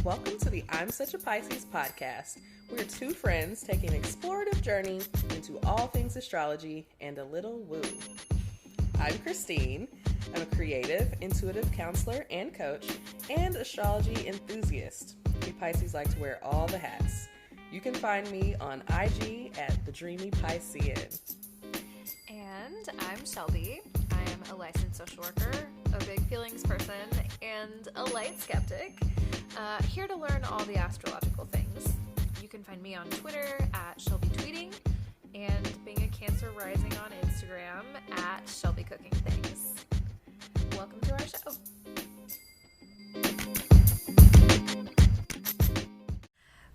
Welcome to the I'm Such a Pisces podcast. We're two friends taking an explorative journey into all things astrology and a little woo. I'm Christine. I'm a creative, intuitive counselor and coach, and astrology enthusiast. We Pisces like to wear all the hats. You can find me on IG at The Dreamy Piscean. And I'm Shelby. I am a licensed social worker, a big feelings person, and a light skeptic. Here to learn all the astrological things. You can find me on Twitter at Shelby Tweeting, and being a Cancer rising on Instagram at Shelby Cooking Things. Welcome to our show.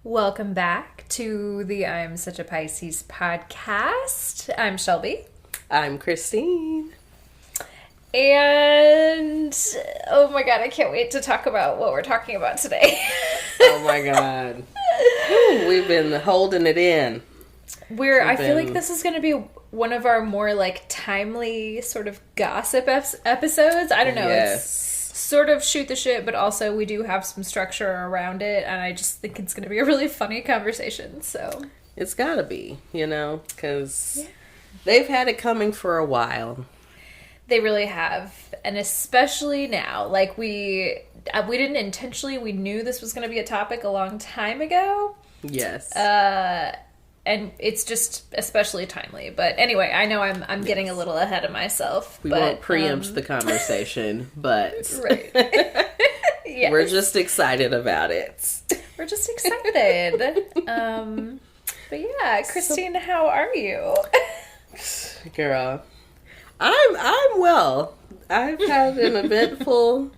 Welcome back to the I'm Such a Pisces podcast. I'm Shelby. I'm Christine. And oh my god, I can't wait to talk about what we're talking about today. Oh my god. Ooh, we've been holding it in. I feel like this is going to be one of our more like timely sort of gossip episodes. I don't know. Yes. It's sort of shoot the shit, but also we do have some structure around it, and I just think it's going to be a really funny conversation. So It's gotta be, because they've had it coming for a while. they really have, and especially now. Like we didn't intentionally. We knew this was going to be a topic a long time ago. Yes. And it's just especially timely. But anyway, I know I'm getting a little ahead of myself. We won't preempt the conversation, but right. Yes. We're just excited about it. We're just excited. But yeah, Christine, how are you? Girl, I'm well. I've had an eventful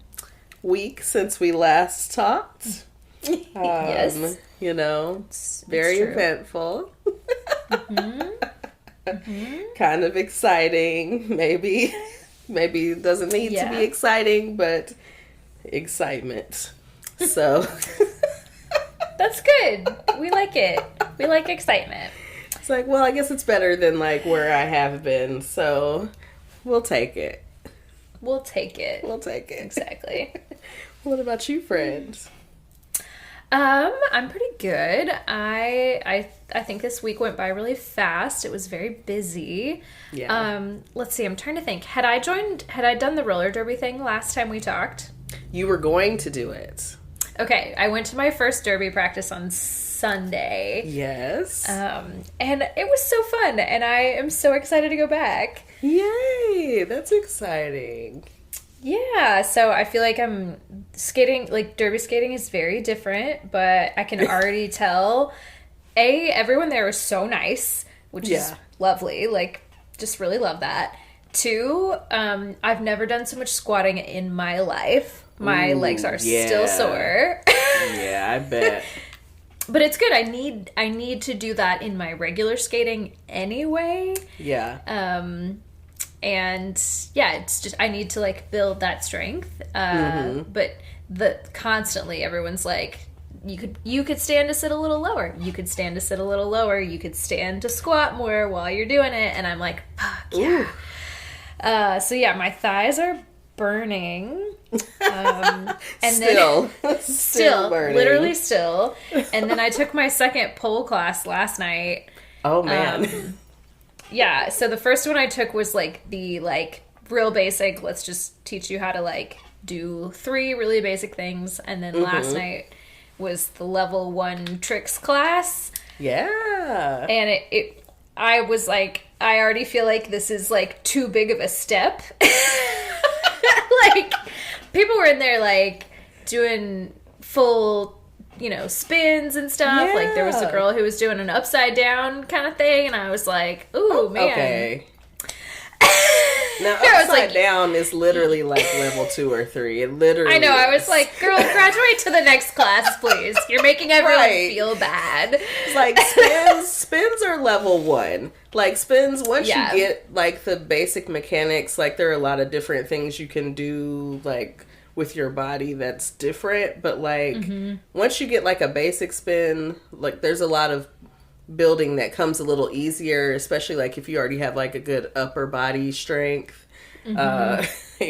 week since we last talked. Yes. Very true. Eventful. Mm-hmm. Mm-hmm. Kind of exciting, maybe. Maybe it doesn't need to be exciting, but excitement. So that's good. We like it. We like excitement. it's like, well, I guess it's better than like where I have been, so we'll take it. We'll take it. We'll take it. Exactly. What about you, friends? I'm pretty good. I think this week went by really fast. It was very busy. Yeah. Let's see. I'm trying to think. Had I done the roller derby thing last time we talked? You were going to do it. Okay. I went to my first derby practice on Sunday. Yes. And it was so fun, and I am so excited to go back. Yay! That's exciting. Yeah, so I feel like I'm skating, like derby skating is very different, but I can already tell, everyone there was so nice, which is lovely, like, just really love that. 2, I've never done so much squatting in my life. My legs are still sore. Yeah, I bet. But it's good. I need to do that in my regular skating anyway. Yeah. And yeah, it's just, I need to like build that strength. But constantly everyone's like, you could stand to sit a little lower. You could stand to sit a little lower. You could stand to squat more while you're doing it. And I'm like, fuck yeah. So yeah, my thighs are burning. And still burning. Literally still. And then I took my second pole class last night. Oh man. Yeah, so the first one I took was, like, the, like, real basic, let's just teach you how to, like, do 3 really basic things. And then last night was the level 1 tricks class. Yeah. And I was like, I already feel like this is, like, too big of a step. Like, people were in there, like, doing full, spins and stuff. Yeah. Like, there was a girl who was doing an upside down kind of thing, and I was like, ooh, man. Okay. Now, upside down is literally like level 2 or 3. It literally I know, I was like, girl, graduate to the next class, please. You're making everyone feel bad. It's like, spins are level 1. Like, spins, once you get, like, the basic mechanics, like, there are a lot of different things you can do, like, with your body that's different, but like once you get like a basic spin, like there's a lot of building that comes a little easier, especially like if you already have like a good upper body strength and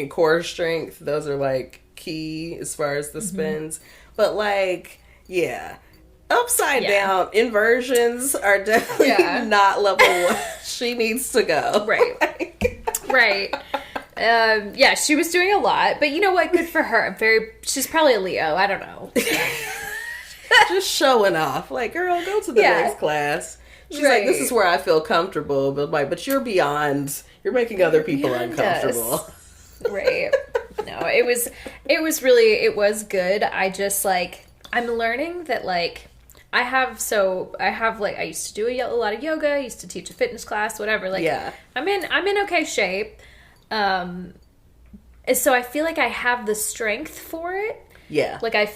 core strength. Those are like key as far as the spins. But like, yeah. Upside down inversions are definitely not level 1. She needs to go. Right. Right. Yeah, she was doing a lot, but you know what? Good for her. She's probably a Leo. I don't know. Just showing off. Like, girl, go to the next class. She's like, this is where I feel comfortable, but you're beyond. You're making other people uncomfortable. Right. No, it was good. I just like, I'm learning that like, I used to do a lot of yoga, I used to teach a fitness class, whatever. Like, I'm in okay shape. So I feel like I have the strength for it. Yeah. Like I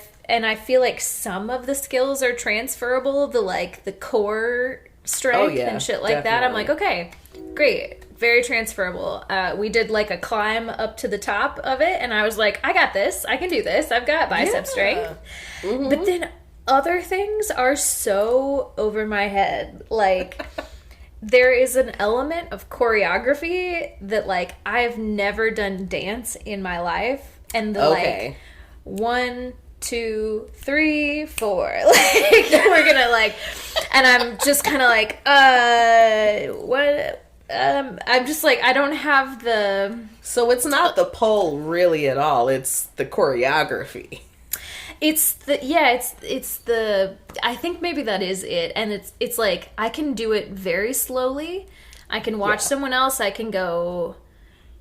feel like some of the skills are transferable, the core strength and shit like that. I'm like, okay, great. Very transferable. We did like a climb up to the top of it, and I was like, I got this. I can do this. I've got bicep strength. Mm-hmm. But then other things are so over my head. Like, there is an element of choreography that, like, I've never done dance in my life. And like, 1, 2, 3, 4. Like, we're gonna, like, and I'm just kind of like, what? I'm just like, I don't have the... So it's not the pole really at all. It's the choreography. It's the, I think maybe that is it. And it's like, I can do it very slowly. I can watch someone else. I can go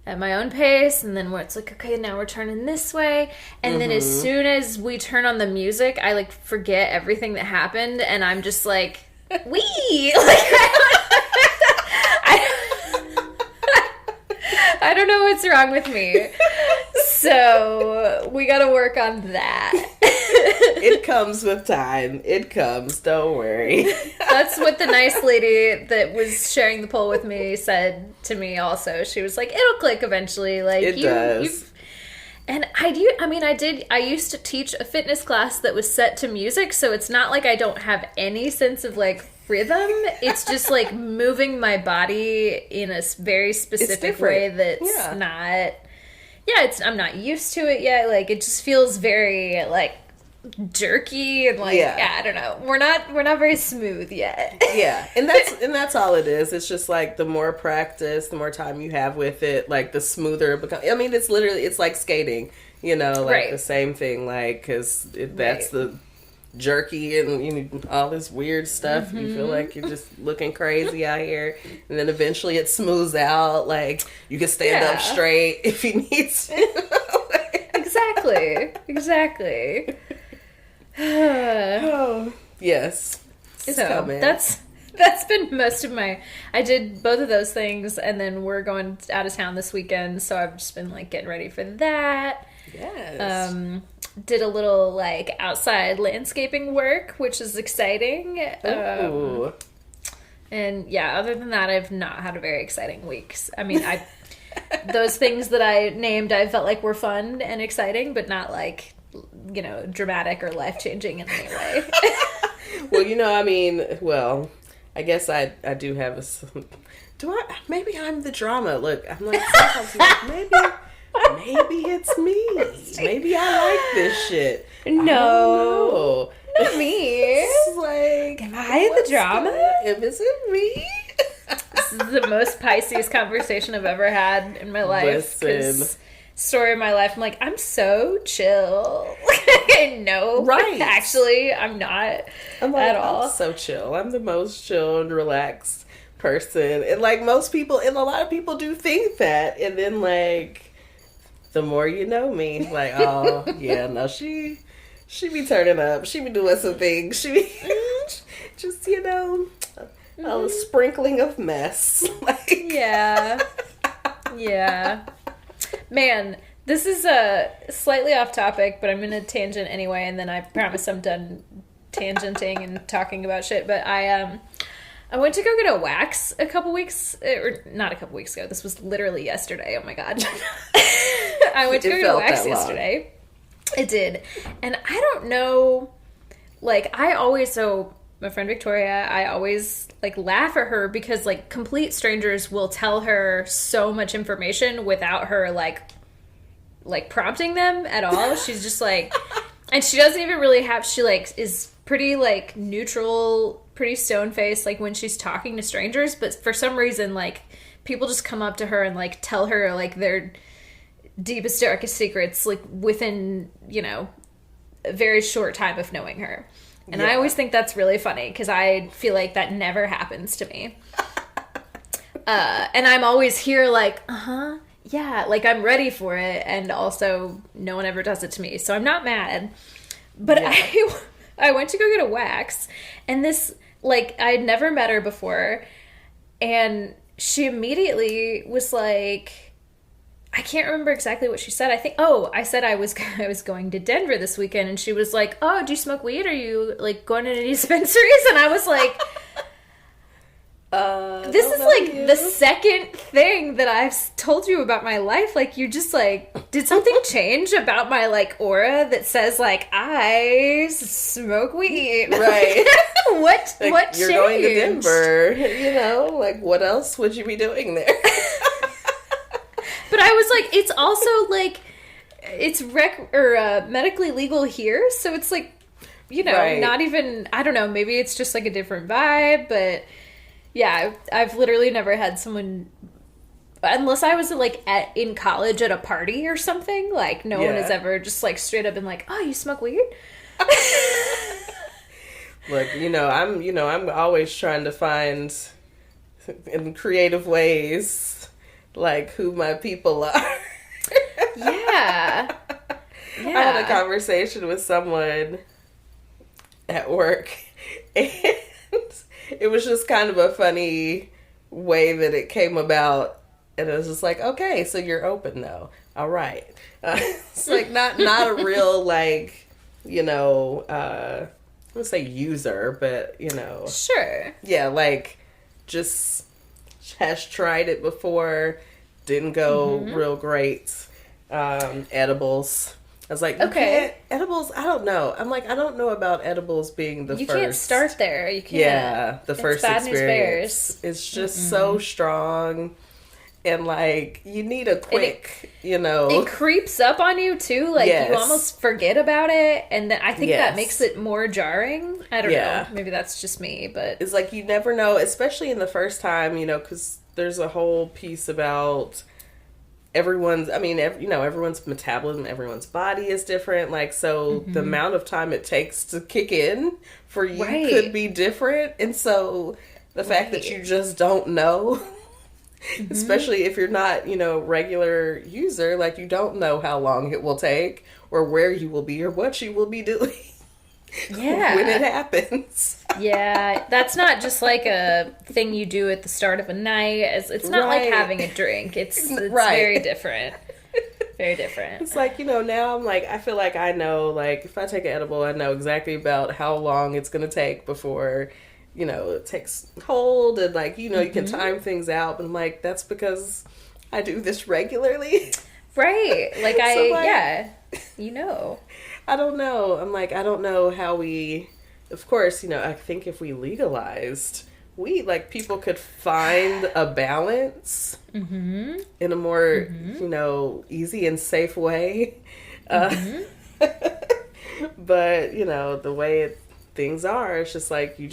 at my own pace. And then where it's like, okay, now we're turning this way. And then as soon as we turn on the music, I like forget everything that happened. And I'm just like, wee! Like, I don't know what's wrong with me. So we got to work on that. It comes with time. It comes. Don't worry. That's what the nice lady that was sharing the pole with me said to me also. She was like, it'll click eventually. Like, it does. And I used to teach a fitness class that was set to music, so it's not like I don't have any sense of like rhythm. It's just like moving my body in a very specific way that's not... Yeah, I'm not used to it yet. Like, it just feels very, like, jerky and, like, I don't know. We're not very smooth yet. Yeah, and that's all it is. It's just, like, the more practice, the more time you have with it, like, the smoother it becomes. I mean, it's like skating, you know, like, the same thing, like, because that's the jerky and you know, all this weird stuff. You feel like you're just looking crazy out here, and then eventually it smooths out. Like, you can stand up straight if you need to. Exactly. Oh, yes. It's so coming. That's been most of my... I did both of those things, and then we're going out of town this weekend, so I've just been like getting ready for that. Yes. Did a little like outside landscaping work, which is exciting. Ooh. And yeah, other than that, I've not had a very exciting week. I mean, those things that I named, I felt like were fun and exciting, but not like, you know, dramatic or life-changing in any way. Well, you know, I mean, I guess I do have maybe I'm the drama. Look, I'm like, sometimes maybe it's me. Maybe I like this shit. No. Not me. It's like, am I the drama? Is it me? This is the most Pisces conversation I've ever had in my life. Listen. Story of my life. I'm like, I'm so chill. No. Right. Actually, I'm not at all. I'm so chill. I'm the most chill and relaxed person. And like most people, and a lot of people do think that. And then like, the more you know me, like, oh, yeah, no, she be turning up. She be doing some things. She be just, you know, a sprinkling of mess. Like. Yeah. Man, this is slightly off topic, but I'm going to tangent anyway, and then I promise I'm done tangenting and talking about shit. But I went to go get a wax a couple weeks, or not a couple weeks ago. This was literally yesterday. Oh my God. I went to go get a wax yesterday. It did. And I don't know, like, my friend Victoria, I always, like, laugh at her because, like, complete strangers will tell her so much information without her, like prompting them at all. She's just like, And she doesn't even really have, she, like, is pretty, like, neutral, pretty stone-faced, like, when she's talking to strangers, but for some reason, like, people just come up to her and, like, tell her, like, their deepest, darkest secrets, like, within, you know, a very short time of knowing her. And I always think that's really funny, because I feel like that never happens to me. And I'm always here like, yeah, like I'm ready for it, and also no one ever does it to me, so I'm not mad. But I went to go get a wax, and this, like, I'd never met her before, and she immediately was like, I can't remember exactly what she said. I said I was going to Denver this weekend, and she was like, oh, do you smoke weed? Are you, like, going to any dispensaries? And I was like, this is, like, the second thing that I've told you about my life. Like, you just, like, did something change about my, like, aura that says, like, I smoke weed? Right. What like, what you're changed? going to Denver, you know? Like, what else would you be doing there? But I was like, it's also, like, it's medically legal here, so it's, like, you know, not even, I don't know, maybe it's just, like, a different vibe, but... Yeah, I've literally never had someone, unless I was, like, in college at a party or something, like, no one has ever just, like, straight up been like, oh, you smoke weed? Look, I'm always trying to find, in creative ways, like, who my people are. Yeah. I had a conversation with someone at work, and... it was just kind of a funny way that it came about, and it was just like, okay, so you're open though. All right. It's like not a real, like, you know, I wouldn't say user, but, you know. Sure. Yeah, like, just has tried it before, didn't go real great. Edibles. I was like, okay, edibles, I don't know. I'm like, I don't know about edibles being the first. You can't start there. You can't. Yeah, the first bad experience. News bears. It's just so strong. And, like, you need a quick, you know. It creeps up on you, too. Like, you almost forget about it. And I think that makes it more jarring. I don't know. Maybe that's just me, but. It's like, you never know, especially in the first time, you know, because there's a whole piece about... everyone's metabolism, everyone's body is different. Like, so the amount of time it takes to kick in for you could be different. And so the fact that you just don't know, especially if you're not, you know, regular user, like, you don't know how long it will take or where you will be or what you will be doing. Yeah. When it happens. Yeah, that's not just like a thing you do at the start of a night. It's not like having a drink. It's very different. Very different. It's like, you know, now I'm like, I feel like I know, like, if I take an edible, I know exactly about how long it's going to take before, you know, it takes hold. And, like, you know, you can time things out. But I'm like, that's because I do this regularly. Right. Like, you know. I don't know. I'm like, I don't know how we, of course, you know, I think if we legalized, people could find a balance in a more, you know, easy and safe way. But, you know, the way things are, it's just like, you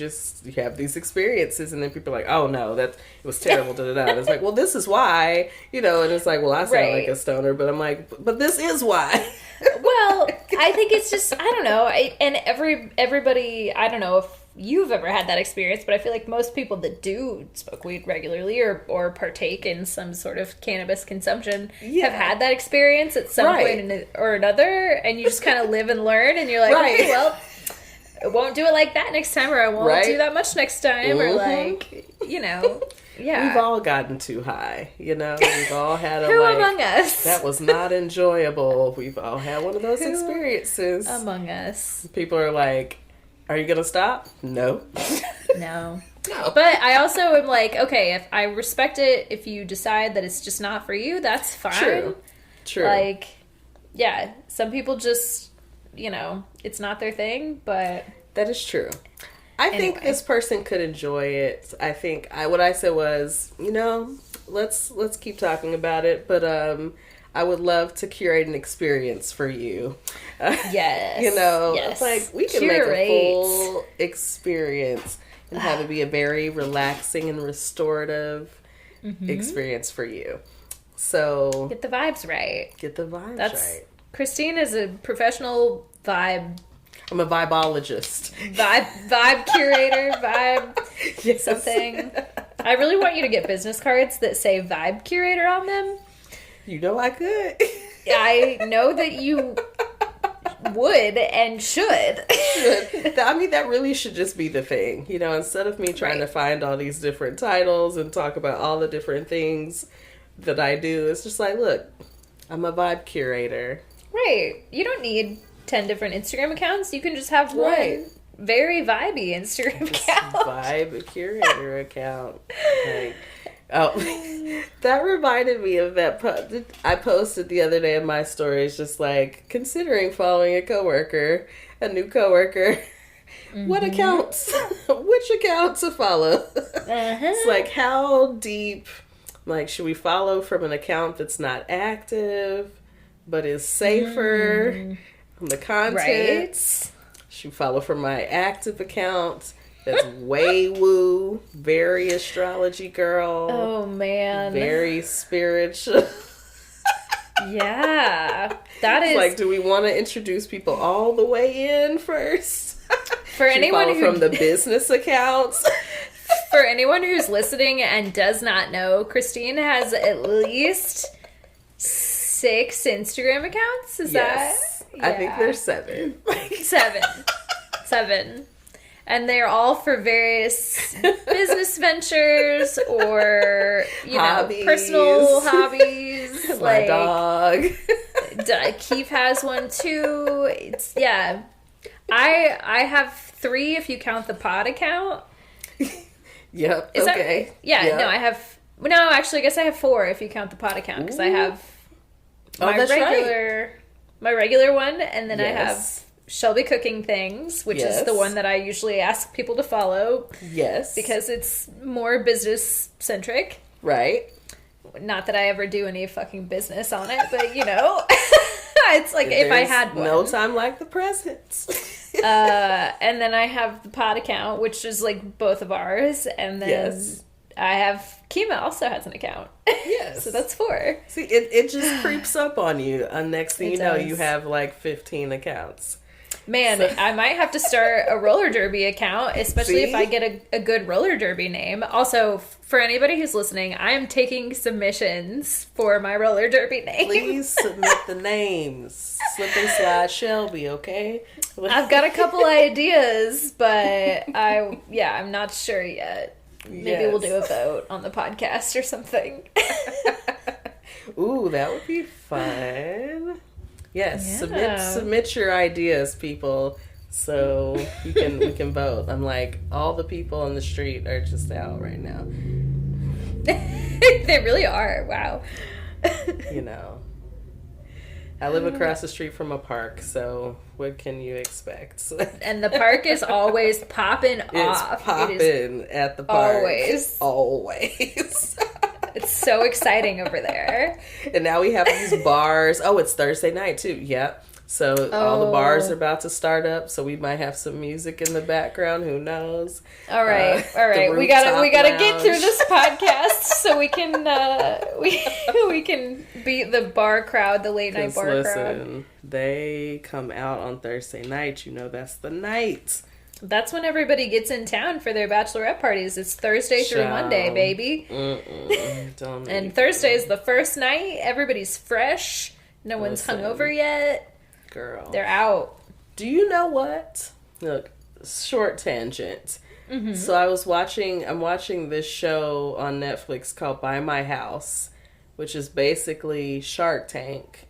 have these experiences, and then people are like, oh no, it was terrible, da-da-da. And it's like, well, this is why, you know, and it's like, well, I sound like a stoner, but I'm like, but this is why. Well, I think it's just, I don't know, and everybody, I don't know if you've ever had that experience, but I feel like most people that do smoke weed regularly or partake in some sort of cannabis consumption have had that experience at some point or another, and you just kind of live and learn, and you're like, okay, well, I won't do it like that next time, or I won't do that much next time, or like, you know, we've all gotten too high, you know, we've all had Who among us? That was not enjoyable. We've all had one of those experiences. Among us. People are like, are you gonna stop? No. No. But I also am like, okay, if I respect it, if you decide that it's just not for you, that's fine. True. Like, yeah, some people just, you know, it's not their thing, but... That is true. I think this person could enjoy it. I think what I said was, you know, let's keep talking about it, but I would love to curate an experience for you. Yes. It's like we can make a full experience and have it be a very relaxing and restorative experience for you. So get the vibes right. Right. Christine is a professional vibe. I'm a vibologist. Vibe curator, vibe something. I really want you to get business cards that say vibe curator on them. You know I could. I know that you would and should. I mean, that really should just be the thing. Instead of me trying to find all these different titles and talk about all the different things that I do, it's just like, look, I'm a vibe curator. Right. You don't need 10 different Instagram accounts. You can just have one very vibey Instagram account. Vibe curator account. Like, that reminded me of that I posted the other day in my stories, just like considering following a new coworker. What accounts? Which account to follow? It's like, how deep? Like, should we follow from an account that's not active but is safer from the content? Right. Should we follow from my active account that's way woo, very astrology girl? Oh man, very spiritual. Yeah, that is like, do we want to introduce people all the way in first? For anyone who from the business accounts. For anyone who's listening and does not know, Christine has at least 6 Instagram accounts. Is that? Yeah. I think there's 7. 7. And they're all for various business ventures or, hobbies. Personal hobbies. My dog. Keith has one too. I have 3 if you count the pod account. Yep. Is okay. That, yeah. Yep. No, I have. No, actually, I guess I have 4 if you count the pod account, because I have my regular one, and then I have Shelby Cooking Things, which is the one that I usually ask people to follow. Yes. Because it's more business centric. Right. Not that I ever do any fucking business on it, but it's like if I had one. No time like the present. And then I have the pod account, which is like both of ours, and then I have Kima also has an account. Yes. So that's 4. See, it just creeps up on you. And next thing you know, you have like 15 accounts. Man, I might have to start a roller derby account, especially if I get a good roller derby name. Also, for anybody who's listening, I am taking submissions for my roller derby name. Please submit the names. Slip and slide Shelby, okay? I've got a couple ideas, but I'm not sure yet. Maybe we'll do a vote on the podcast or something. Ooh, that would be fun. Yes, submit your ideas, people, so we can vote. I'm like, all the people on the street are just out right now. They really are. Wow. I live across the street from a park, so what can you expect? And the park is always popping off. It's popping at the park. Always. It's so exciting over there. And now we have these bars. Oh, it's Thursday night too. Yep. So all the bars are about to start up. So we might have some music in the background. Who knows? All right. We gotta get through this podcast so we can we can beat the bar crowd, the late night bar crowd. They come out on Thursday night. That's the night. That's when everybody gets in town for their bachelorette parties. It's Thursday through Monday, baby. And Thursday is the first night. Everybody's fresh. No one's hungover yet. Girl. They're out. Do you know what? Look, short tangent. Mm-hmm. So I'm watching this show on Netflix called Buy My House, which is basically Shark Tank,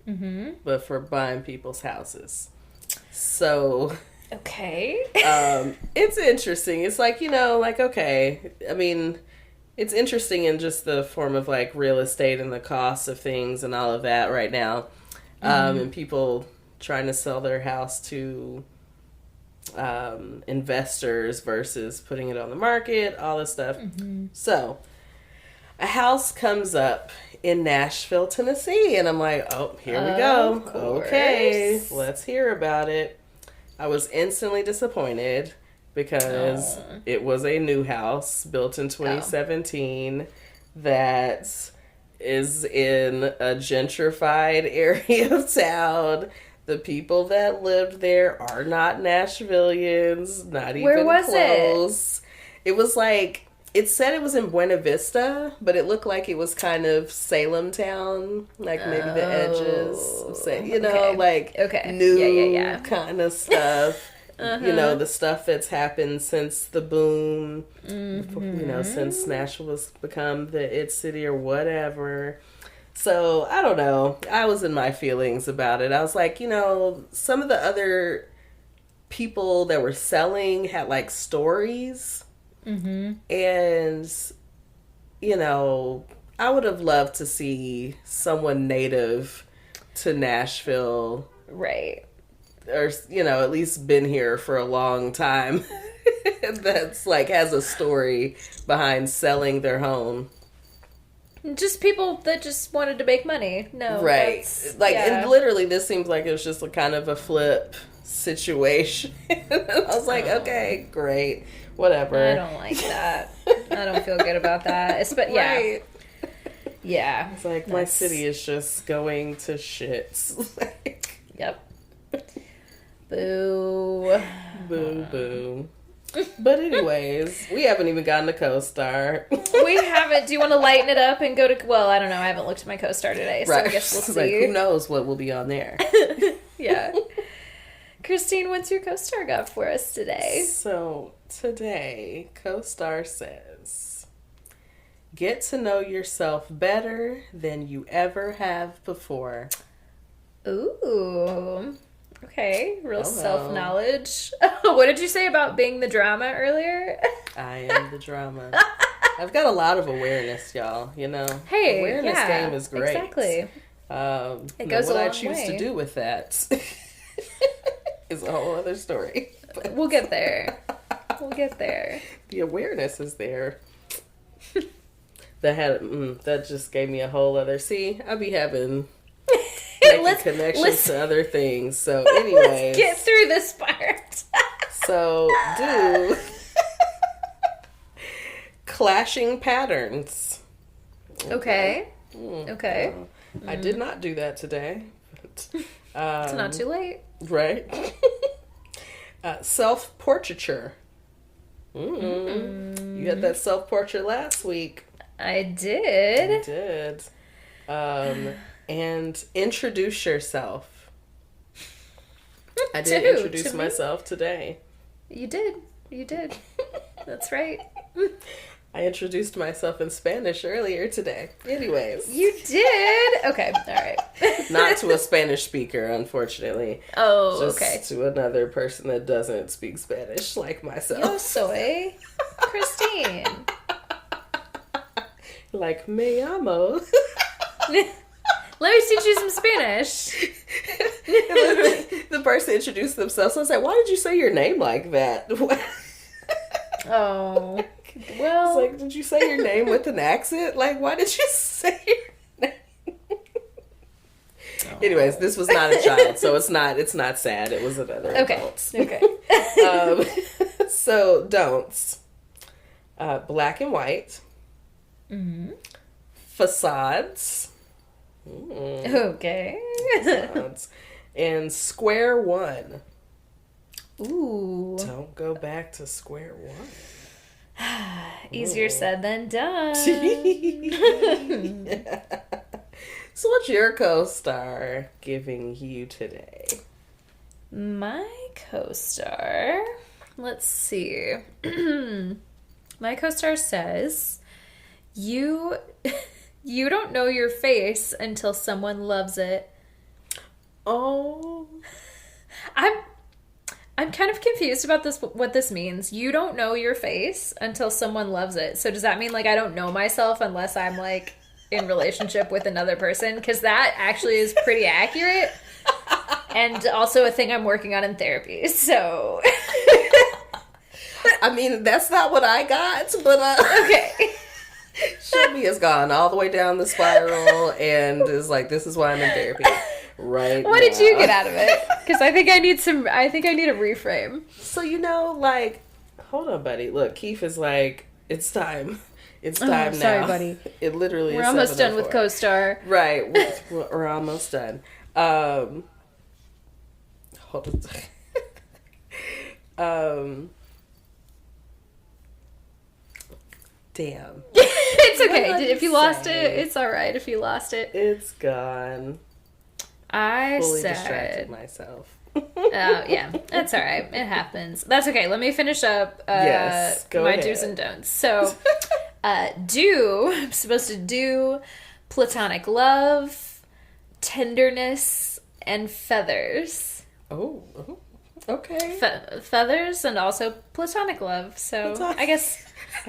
but for buying people's houses. So... Okay. It's interesting. It's like, okay. I mean, it's interesting in just the form of like real estate and the cost of things and all of that right now. And people trying to sell their house to investors versus putting it on the market, all this stuff. So a house comes up in Nashville, Tennessee, and I'm like, oh, here we go. Okay, let's hear about it. I was instantly disappointed because it was a new house built in 2017 that is in a gentrified area of town. The people that lived there are not Nashvillians, not even Where was close. It was like, it said it was in Buena Vista, but it looked like it was kind of Salem town, like maybe the edges of new kind of stuff. You know, the stuff that's happened since the boom, you know, since Nashville was become the it city or whatever. So, I don't know. I was in my feelings about it. I was like, you know, some of the other people that were selling had like stories. And, you know, I would have loved to see someone native to Nashville. Right. Or, you know, at least been here for a long time. That's like has a story behind selling their home. Just people that just wanted to make money. No. Right. Like, and literally this seems like it was just a kind of a flip situation. I was like, okay, great. Whatever. I don't like that. I don't feel good about that. But right. Yeah. It's like my city is just going to shit. Yep. Boo. Boo boo. But anyways, we haven't even gotten a co-star. We haven't. Do you want to lighten it up and go to... Well, I don't know. I haven't looked at my co-star today, so I guess we'll see. Like, who knows what will be on there. Yeah. Christine, what's your co-star got for us today? So, today, co-star says, get to know yourself better than you ever have before. Ooh. Okay, real self-knowledge. What did you say about being the drama earlier? I am the drama. I've got a lot of awareness, y'all, you know. Hey, awareness game is great. Exactly. It goes what I choose to do with that is a whole other story. But we'll get there. We'll get there. The awareness is there. That just gave me a whole other... See, I be having... connections to other things. So, anyways, let's get through this part. So, do clashing patterns. Okay. Okay. I did not do that today. But, it's not too late. Right. Self-portraiture. You had that self-portrait last week. I did. You did. And introduce yourself. I did introduce myself today. You did. That's right. I introduced myself in Spanish earlier today. Anyways. You did? Okay, all right. Not to a Spanish speaker, unfortunately. Oh, just okay. To another person that doesn't speak Spanish, like myself. Yo soy Christine. Like, me amo. Let me teach you some Spanish. The person introduced themselves. So I was like, why did you say your name like that? Oh, well. It's like, did you say your name with an accent? Like, why did you say your name? Anyways, this was not a child, so it's not sad. It was another adult. Okay. So, don'ts. Black and white. Mm-hmm. Facades. Okay. Facades. And square one. Ooh. Don't go back to square one. Easier said than done. So what's your co-star giving you today? My co-star, let's see. My co-star says, you don't know your face until someone loves it. Oh. I'm kind of confused about what this means. You don't know your face until someone loves it. So does that mean, like, I don't know myself unless I'm, like, in relationship with another person? Because that actually is pretty accurate. And also a thing I'm working on in therapy. So. I mean, that's not what I got, but. Okay. Shelby has gone all the way down the spiral and is like, this is why I'm in therapy right What now. did you get out of it? Because I think I need a reframe. So, like, hold on, buddy. Look, Keith is like, it's time. It's time now. Sorry, buddy. It literally We're is almost done with 7:04. Co-Star. Right. We're almost done. Hold on. Damn. It's okay. If you lost it, it's all right. If you lost it, It's gone. I Fully said, distracted myself. yeah, that's all right. It happens. That's okay. Let me finish up Yes, go my ahead. do's and don'ts. So, I'm supposed to do platonic love, tenderness, and feathers. Oh, okay. Feathers and also platonic love. So I guess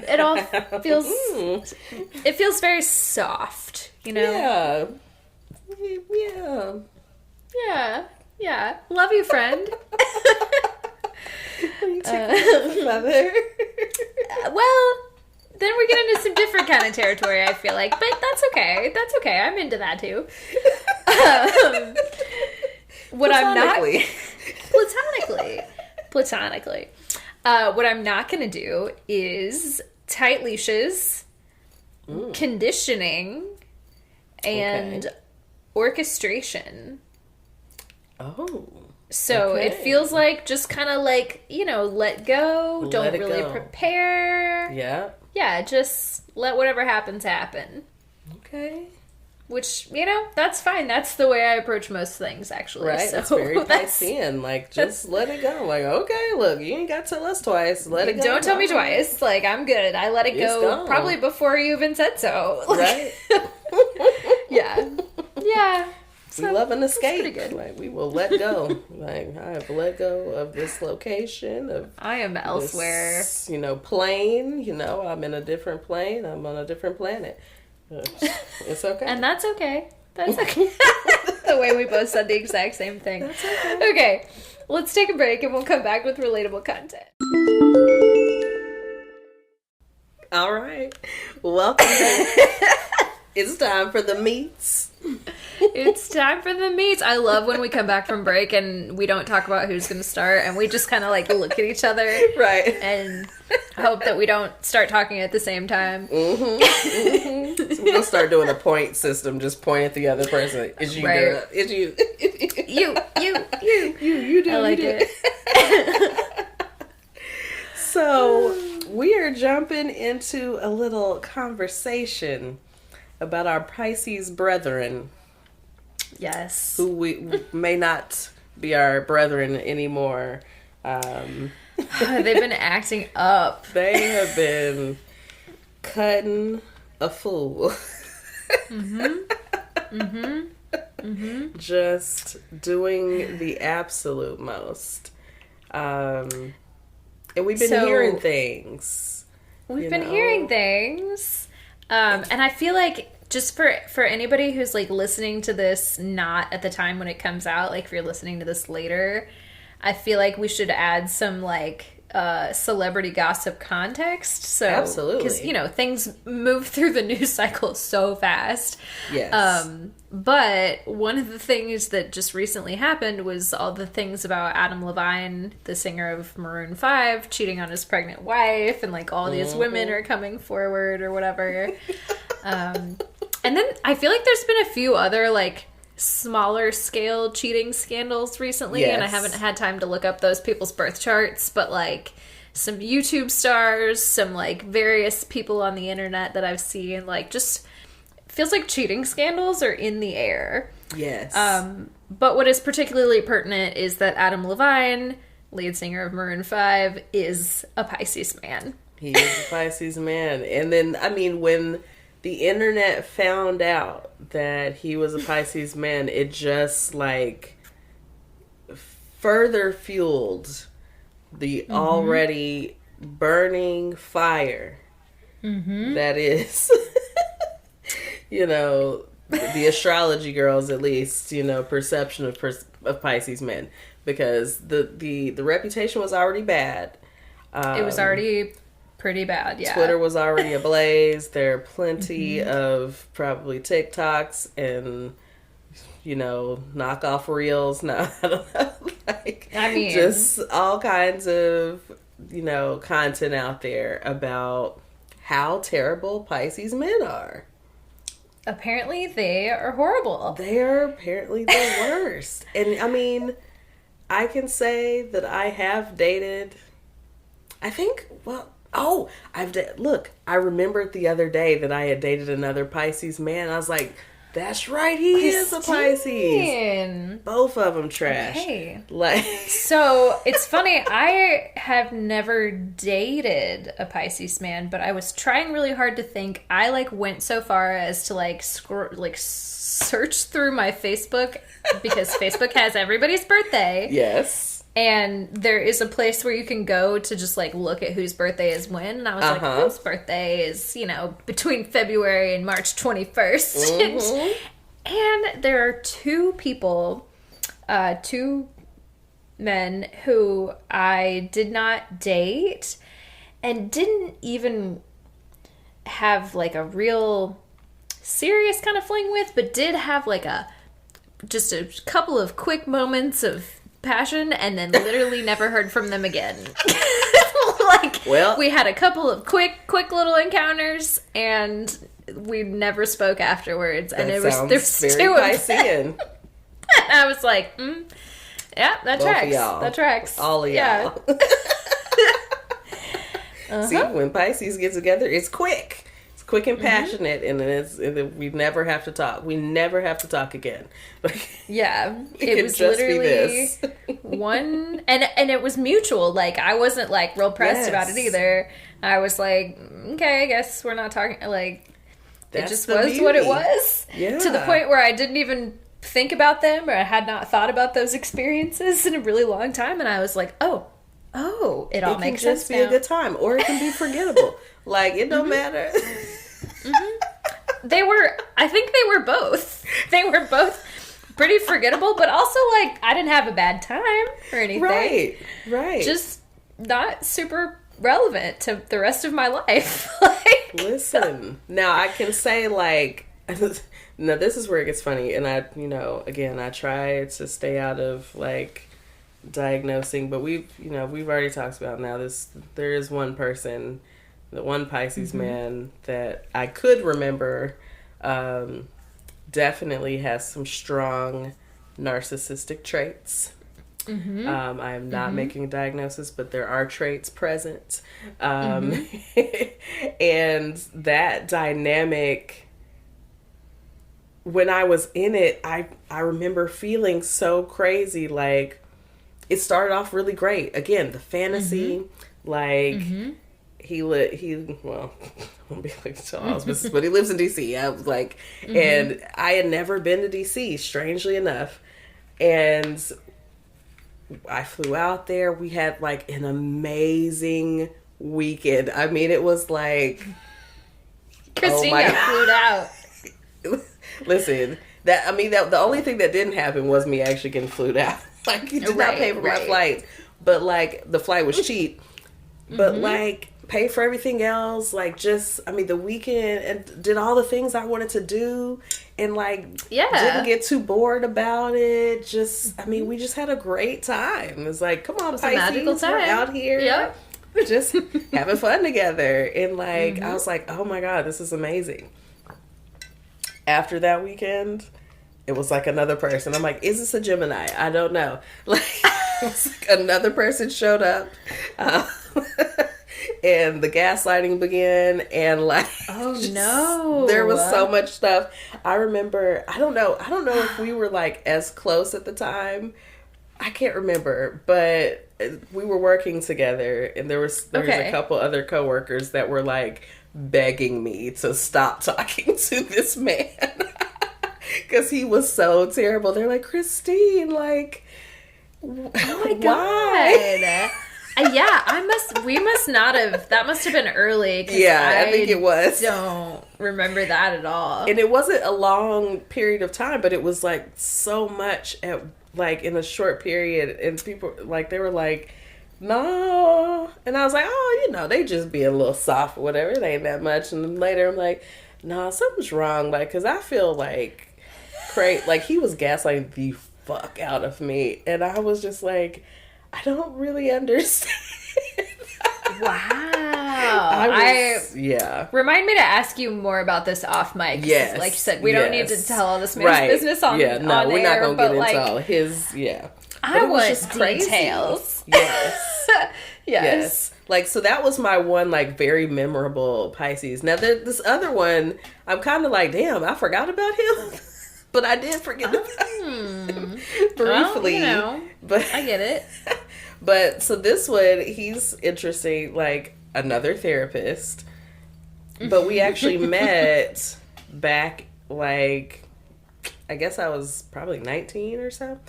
it all feels it feels very soft, Yeah. Yeah. Love you, friend. You took the feather. Well, then we get into some different kind of territory, I feel like. But that's okay. That's okay. I'm into that too. What I'm not... Platonically. What I'm not going to do is tight leashes, conditioning, and orchestration. Oh. So okay. it feels like just kind of like, let go. Don't really prepare. Yeah. Yeah, just let whatever happens happen. Okay. Which, that's fine. That's the way I approach most things, actually. Right, so it's very Piscean. Like, just let it go. Like, okay, look, you ain't got to tell us twice. Let it go. Don't tell me twice. Like, I'm good. I let it go gone. probably before you even said so. Like, Right? Yeah. We love an escape. pretty good. Like, we will let go. Like, I have let go of this location. I am elsewhere. This, plane. I'm in a different plane. I'm on a different planet. It's okay. And that's okay. That's okay. The way we both said the exact same thing. That's okay. Okay, let's take a break and we'll come back with relatable content. All right. Welcome back. It's time for the meats. It's time for the meats. I love when we come back from break and we don't talk about who's going to start and we just kind of like look at each other. Right. And hope that we don't start talking at the same time. Mm-hmm. Mm-hmm. So we're going to start doing a point system. Just point at the other person. It's you, Right. girl. It's you. You You do. I like you do. it. So we are jumping into a little conversation about our Pisces brethren. Yes. Who we may not be our brethren anymore. They've been acting up. They have been cutting a fool. Just doing the absolute most. And we've been hearing things. We've been hearing things. And I feel like just for anybody who's like listening to this not at the time when it comes out, like if you're listening to this later, I feel like we should add some like celebrity gossip context. So absolutely, because things move through the news cycle so fast. Yes. But one of the things that just recently happened was all the things about Adam Levine, the singer of Maroon 5, cheating on his pregnant wife, and like all these women are coming forward or whatever. And then I feel like there's been a few other like smaller scale cheating scandals recently, and I haven't had time to look up those people's birth charts, but like some YouTube stars, some like various people on the internet that I've seen, like just feels like cheating scandals are in the air. Yes. But what is particularly pertinent is that Adam Levine, lead singer of Maroon 5, is a Pisces man. He is a Pisces man. And then, I mean, when the internet found out that he was a Pisces man, it just like further fueled the already burning fire that is, the astrology girls, at least, perception of Pisces men, because the reputation was already bad. It was already pretty bad, yeah. Twitter was already ablaze. There are plenty of probably TikToks and, you know, knockoff reels. No, I don't know. Like, I mean, just all kinds of, you know, content out there about how terrible Pisces men are. Apparently they are horrible. They are apparently the worst. And I mean, I can say that I have dated, I think, well, look, I remembered the other day that I had dated another Pisces man. I was like, that's right, he is a Pisces. Both of them trash. Okay. Like, so it's funny, I have never dated a Pisces man, but I was trying really hard to think. I like went so far as to like search through my Facebook, because Facebook has everybody's birthday. Yes. And there is a place where you can go to just, like, look at whose birthday is when. And I was like, whose birthday is, you know, between February and March 21st. And there are two people, two men who I did not date and didn't even have, like, a real serious kind of fling with, but did have, like, just a couple of quick moments of passion, and then literally never heard from them again. Like, well, we had a couple of quick little encounters, and we never spoke afterwards. And there was very two Piscean. Of them. And I was like, yeah, that both tracks. That tracks. All of y'all. See, when Pisces get together, it's quick. Quick and passionate, and then we never have to talk. We never have to talk again. Yeah, it was literally one, and it was mutual. Like, I wasn't like real pressed about it either. I was like, okay, I guess we're not talking. Like, it just was beauty. What it was. Yeah. To the point where I didn't even think about them, or I had not thought about those experiences in a really long time, and I was like, oh, it all makes sense. It can just be a good time, or it can be forgettable. Like, it don't matter. I think they were both. They were both pretty forgettable, but also, like, I didn't have a bad time or anything. Right. Just not super relevant to the rest of my life. Like, listen, now I can say, like, now this is where it gets funny, and I, you know, again, I try to stay out of, like, diagnosing, but we've already talked about now there is one person, the one Pisces man that I could remember, definitely has some strong narcissistic traits. I am not making a diagnosis, but there are traits present. And that dynamic, when I was in it, I remember feeling so crazy. Like, it started off really great. Again, the fantasy, like, he well, I won't be like to all his business, but he lives in DC. I was like, and I had never been to DC, strangely enough. And I flew out there. We had, like, an amazing weekend. I mean, it was like, Christina flew out. Listen, the only thing that didn't happen was me actually getting flew out. Like, you did not pay for my flight, but, like, the flight was cheap. But, like, pay for everything else. Like, just, I mean, the weekend, and did all the things I wanted to do, and, like, didn't get too bored about it. Just, I mean, we just had a great time. It's like, come on, Pisces, we're out here, just having fun together. And, like, I was like, oh my God, this is amazing. After that weekend, it was like another person. I'm like, is this a Gemini? I don't know. Like, it was like another person showed up. And the gaslighting began, and, like, there was so much stuff. I remember, I don't know if we were, like, as close at the time. I can't remember, but we were working together, and there was a couple other coworkers that were, like, begging me to stop talking to this man because he was so terrible. They're like, Christine, like, oh my God. We must not have, that must have been early. Yeah, I think it was. Don't remember that at all. And it wasn't a long period of time, but it was, like, so much at, like, in a short period. And people, like, they were like, no. And I was like, oh, they just be a little soft or whatever. It ain't that much. And then later I'm like, no, something's wrong. Like, because I feel like like he was gaslighting the fuck out of me. And I was just like, I don't really understand. Wow. Remind me to ask you more about this off mic. Yes. Like you said, we don't need to tell all this man's business on we're not going to get into all his, I want details. Yes. Yes. Like, so that was my one, like, very memorable Pisces. Now, this other one, I'm kind of like, damn, I forgot about him. But I did forget about him briefly. Well, but I get it. But so this one, he's interesting, like another therapist. But we actually met back, like, I guess I was probably 19 or so.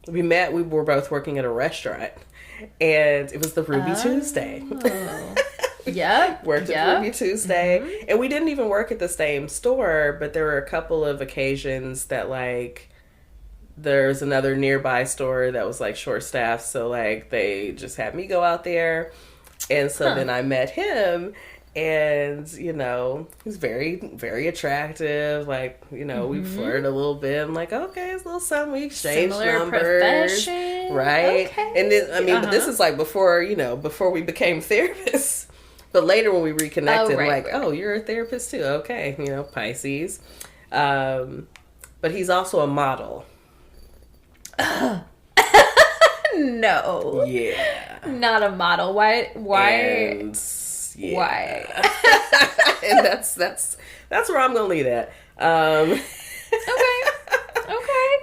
We were both working at a restaurant. And it was the Ruby Tuesday. Yeah. Worked at Ruby Tuesday. Mm-hmm. And we didn't even work at the same store, but there were a couple of occasions that, like, there's another nearby store that was, like, short-staffed. So, like, they just had me go out there. And so then I met him. And, he's very, very attractive. Like, we flirted a little bit. I'm like, okay, it's a little something. We exchange numbers. Profession. Right? Okay. And then, but this is like before we became therapists. But later when we reconnected, oh, you're a therapist too. Okay. Pisces. But he's also a model. No. Yeah. Not a model. Why? Yeah. Why? And that's where I'm gonna leave that. Okay.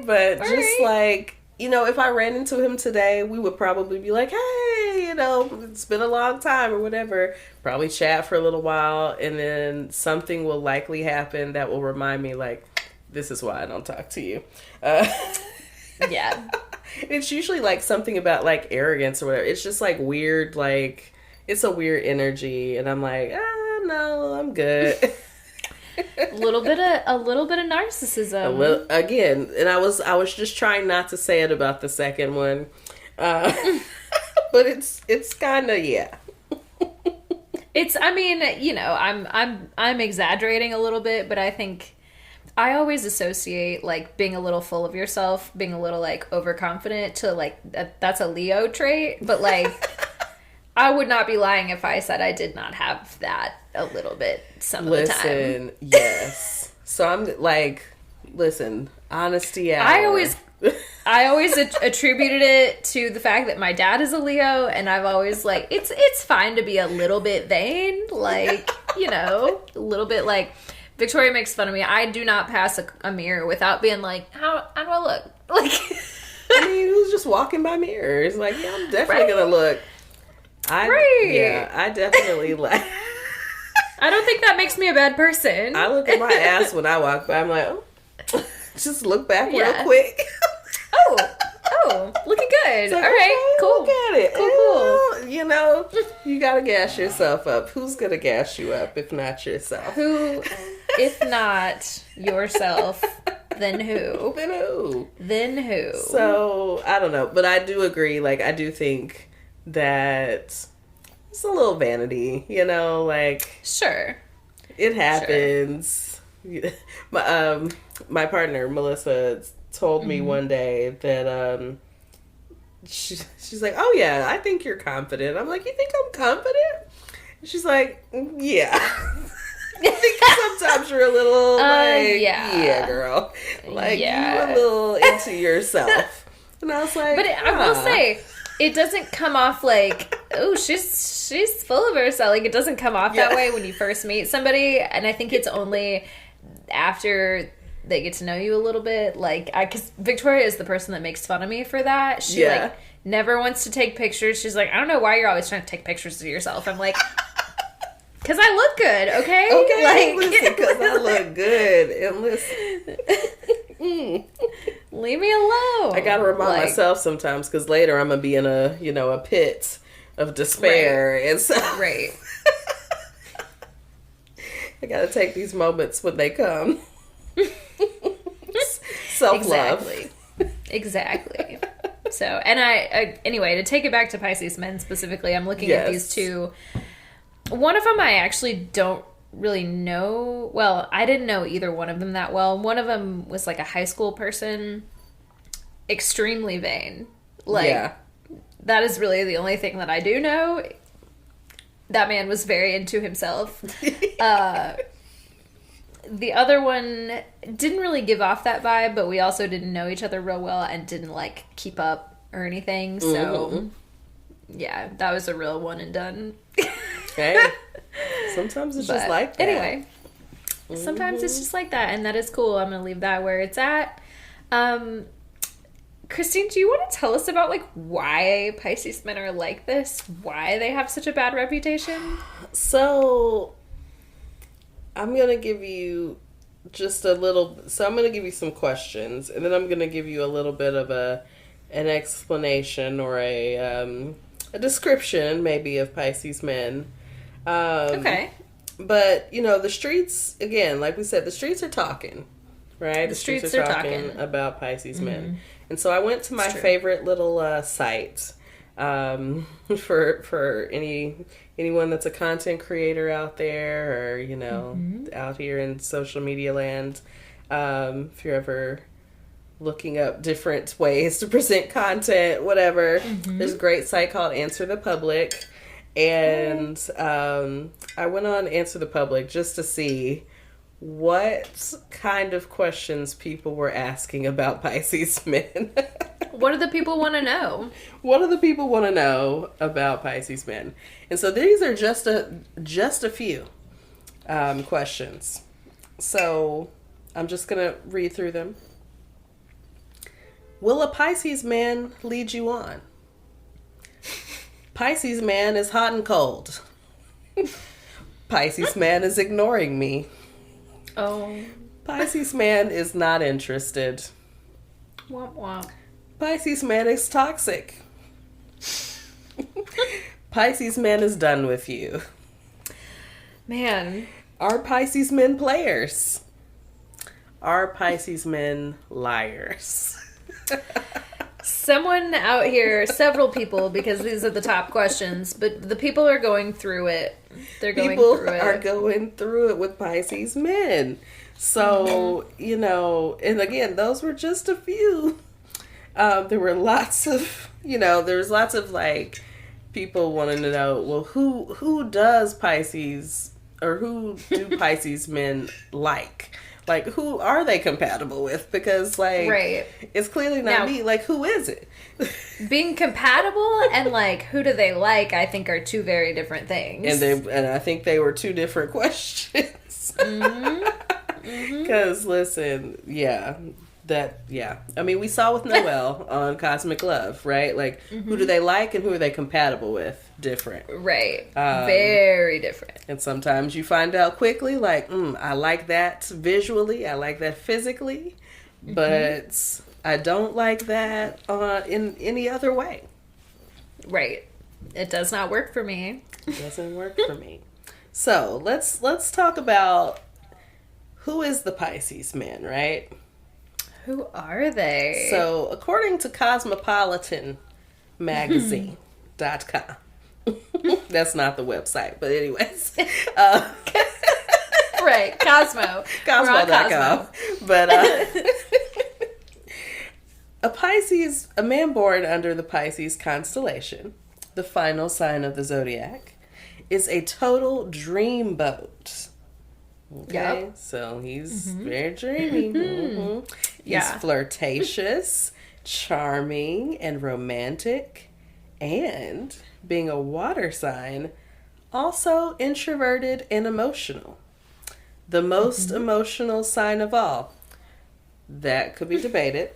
But all just right. Like, if I ran into him today, we would probably be like, hey, it's been a long time or whatever. Probably chat for a little while, and then something will likely happen that will remind me, like, this is why I don't talk to you. Yeah. It's usually like something about like arrogance or whatever. It's just like weird, like, it's a weird energy, and I'm like, no, I'm good. a little bit of narcissism. Again, and I was just trying not to say it about the second one, but it's kind of It's. I mean, I'm exaggerating a little bit, but I think I always associate, like, being a little full of yourself, being a little, like, overconfident to, like, that's a Leo trait, but, like, I would not be lying if I said I did not have that a little bit some of the time. Listen, yes. So I'm, like, honesty hour. I always attributed it to the fact that my dad is a Leo, and I've always, like, it's fine to be a little bit vain, like, a little bit, like, Victoria makes fun of me. I do not pass a mirror without being like, how do I look? Like, I mean, who's just walking by mirrors? Like, yeah, I'm definitely gonna look. I definitely like. I don't think that makes me a bad person. I look at my ass when I walk by. I'm like, just look back real quick. Looking good. Like, all right, cool. Look at it. Cool. You gotta gas yourself up. Who's gonna gas you up if not yourself? Who, if not yourself, then who? Then who? So, I don't know. But I do agree. Like, I do think that it's a little vanity, like... Sure. It happens. Sure. My partner, Melissa, told me one day that she's like, oh yeah, I think you're confident. I'm like, you think I'm confident? And she's like, yeah. I think sometimes you're a little yeah, girl. Like, you're a little into yourself. And I was like, but I will say, it doesn't come off like, oh, she's full of herself. Like, it doesn't come off that way when you first meet somebody. And I think it's only after they get to know you a little bit. Like, because Victoria is the person that makes fun of me for that. She like never wants to take pictures. She's like, I don't know why you're always trying to take pictures of yourself. I'm like, because I look good, okay? Okay, like, because I look good. And listen, leave me alone. I gotta remind myself sometimes, because later I'm gonna be in a pit of despair, and so right. I gotta take these moments when they come. Self-love. Exactly. think so. And I anyway, to take it back to Pisces Men specifically, I'm looking at these two. One of them I actually don't really know. Well, I didn't know either one of them that well. One of them was like a high school person, extremely vain. Like, that is really the only thing that I do know. That man was very into himself. The other one didn't really give off that vibe, but we also didn't know each other real well and didn't, like, keep up or anything. So, yeah, that was a real one and done. Okay. Sometimes it's just like that. Anyway, sometimes it's just like that, and that is cool. I'm going to leave that where it's at. Christine, do you want to tell us about, like, why Pisces men are like this? Why they have such a bad reputation? So, I'm going to give you just a little... So, I'm going to give you some questions, and then I'm going to give you a little bit of an explanation or a description, maybe, of Pisces men. Okay. But, you know, the streets, again, like we said, the streets are talking, right? The streets are talking about Pisces men. And so I went to my favorite little site for anyone that's a content creator out there or, you know, out here in social media land. If you're ever looking up different ways to present content, whatever, there's a great site called Answer the Public. And I went on Answer the Public just to see what kind of questions people were asking about Pisces men. What do the people want to know? What do the people want to know about Pisces men? And so these are just a few questions. So I'm just going to read through them. Will a Pisces man lead you on? Pisces man is hot and cold. Pisces man is ignoring me. Oh. Pisces man is not interested. Womp womp. Pisces man is toxic. Pisces man is done with you. Man. Are Pisces men players? Are Pisces men liars? Someone out here, several people, because these are the top questions, but the people are going through it. They're going through it. People are going through it with Pisces men. So, you know, and again, those were just a few. There were lots of, you know, there's lots of, like, people wanting to know, well, who does Pisces, or who do Pisces men like? Like, who are they compatible with? Because, like, it's clearly not me. Like, who is it? Being compatible and, like, who do they like, I think, are two very different things. And I think they were two different questions. Because, listen, I mean, we saw with Noelle on Cosmic Love, right? Like, who do they like and who are they compatible with? Different. Right. Very different. And sometimes you find out quickly, like, I like that visually, I like that physically, but I don't like that in any other way. Right. It does not work for me. It doesn't work for me. So, let's talk about who is the Pisces man, right? Who are they? So, according to Cosmopolitan Magazine.com, that's not the website, but anyways. Right, Cosmo. Cosmo.com. But a man born under the Pisces constellation, the final sign of the zodiac, is a total dreamboat. Okay, so he's very dreamy. He's flirtatious, charming, and romantic. And being a water sign, also introverted and emotional. The most emotional sign of all. That could be debated.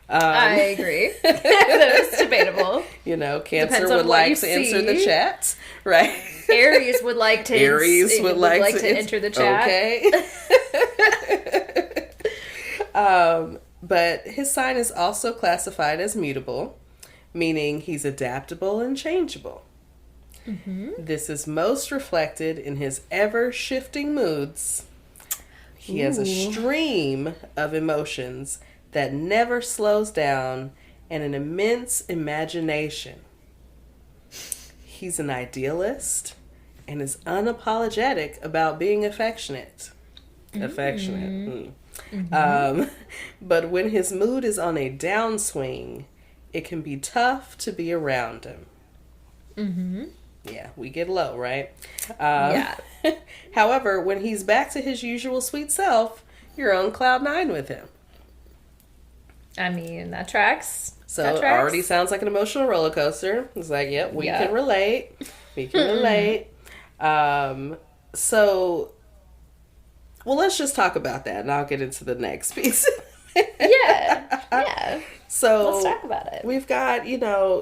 I agree. That is debatable. You know, Cancer would like to enter the chat, right? Aries would like to. Would like to enter the chat. Okay. But his sign is also classified as mutable, meaning he's adaptable and changeable. This is most reflected in his ever-shifting moods. He has a stream of emotions that never slows down and an immense imagination. He's an idealist and is unapologetic about being affectionate. But when his mood is on a downswing, it can be tough to be around him. Yeah, we get low, right? Yeah. However, when he's back to his usual sweet self, you're on cloud 9 with him. I mean, that tracks. So it already sounds like an emotional roller coaster. It's like, yep, we can relate. We can relate. So, well, let's just talk about that, and I'll get into the next piece. Yeah. So let's talk about it. We've got,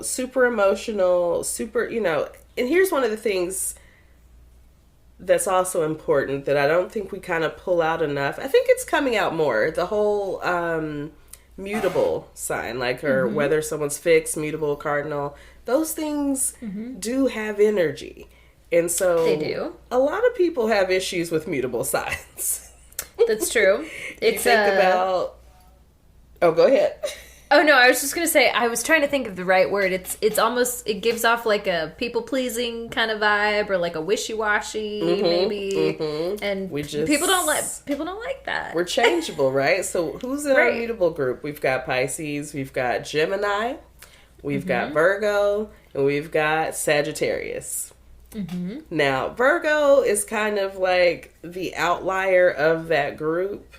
super emotional, and here's one of the things that's also important that I don't think we kind of pull out enough. I think it's coming out more. The whole mutable sign, like whether someone's fixed, mutable, cardinal, those things do have energy. And so they do. A lot of people have issues with mutable signs. That's true. It's about... Oh, go ahead. Oh, no, I was just going to say, I was trying to think of the right word. It's almost, it gives off like a people-pleasing kind of vibe, or like a wishy-washy, maybe. And people don't like that. We're changeable, right? So who's in our mutable group? We've got Pisces, we've got Gemini, we've got Virgo, and we've got Sagittarius. Now, Virgo is kind of like the outlier of that group,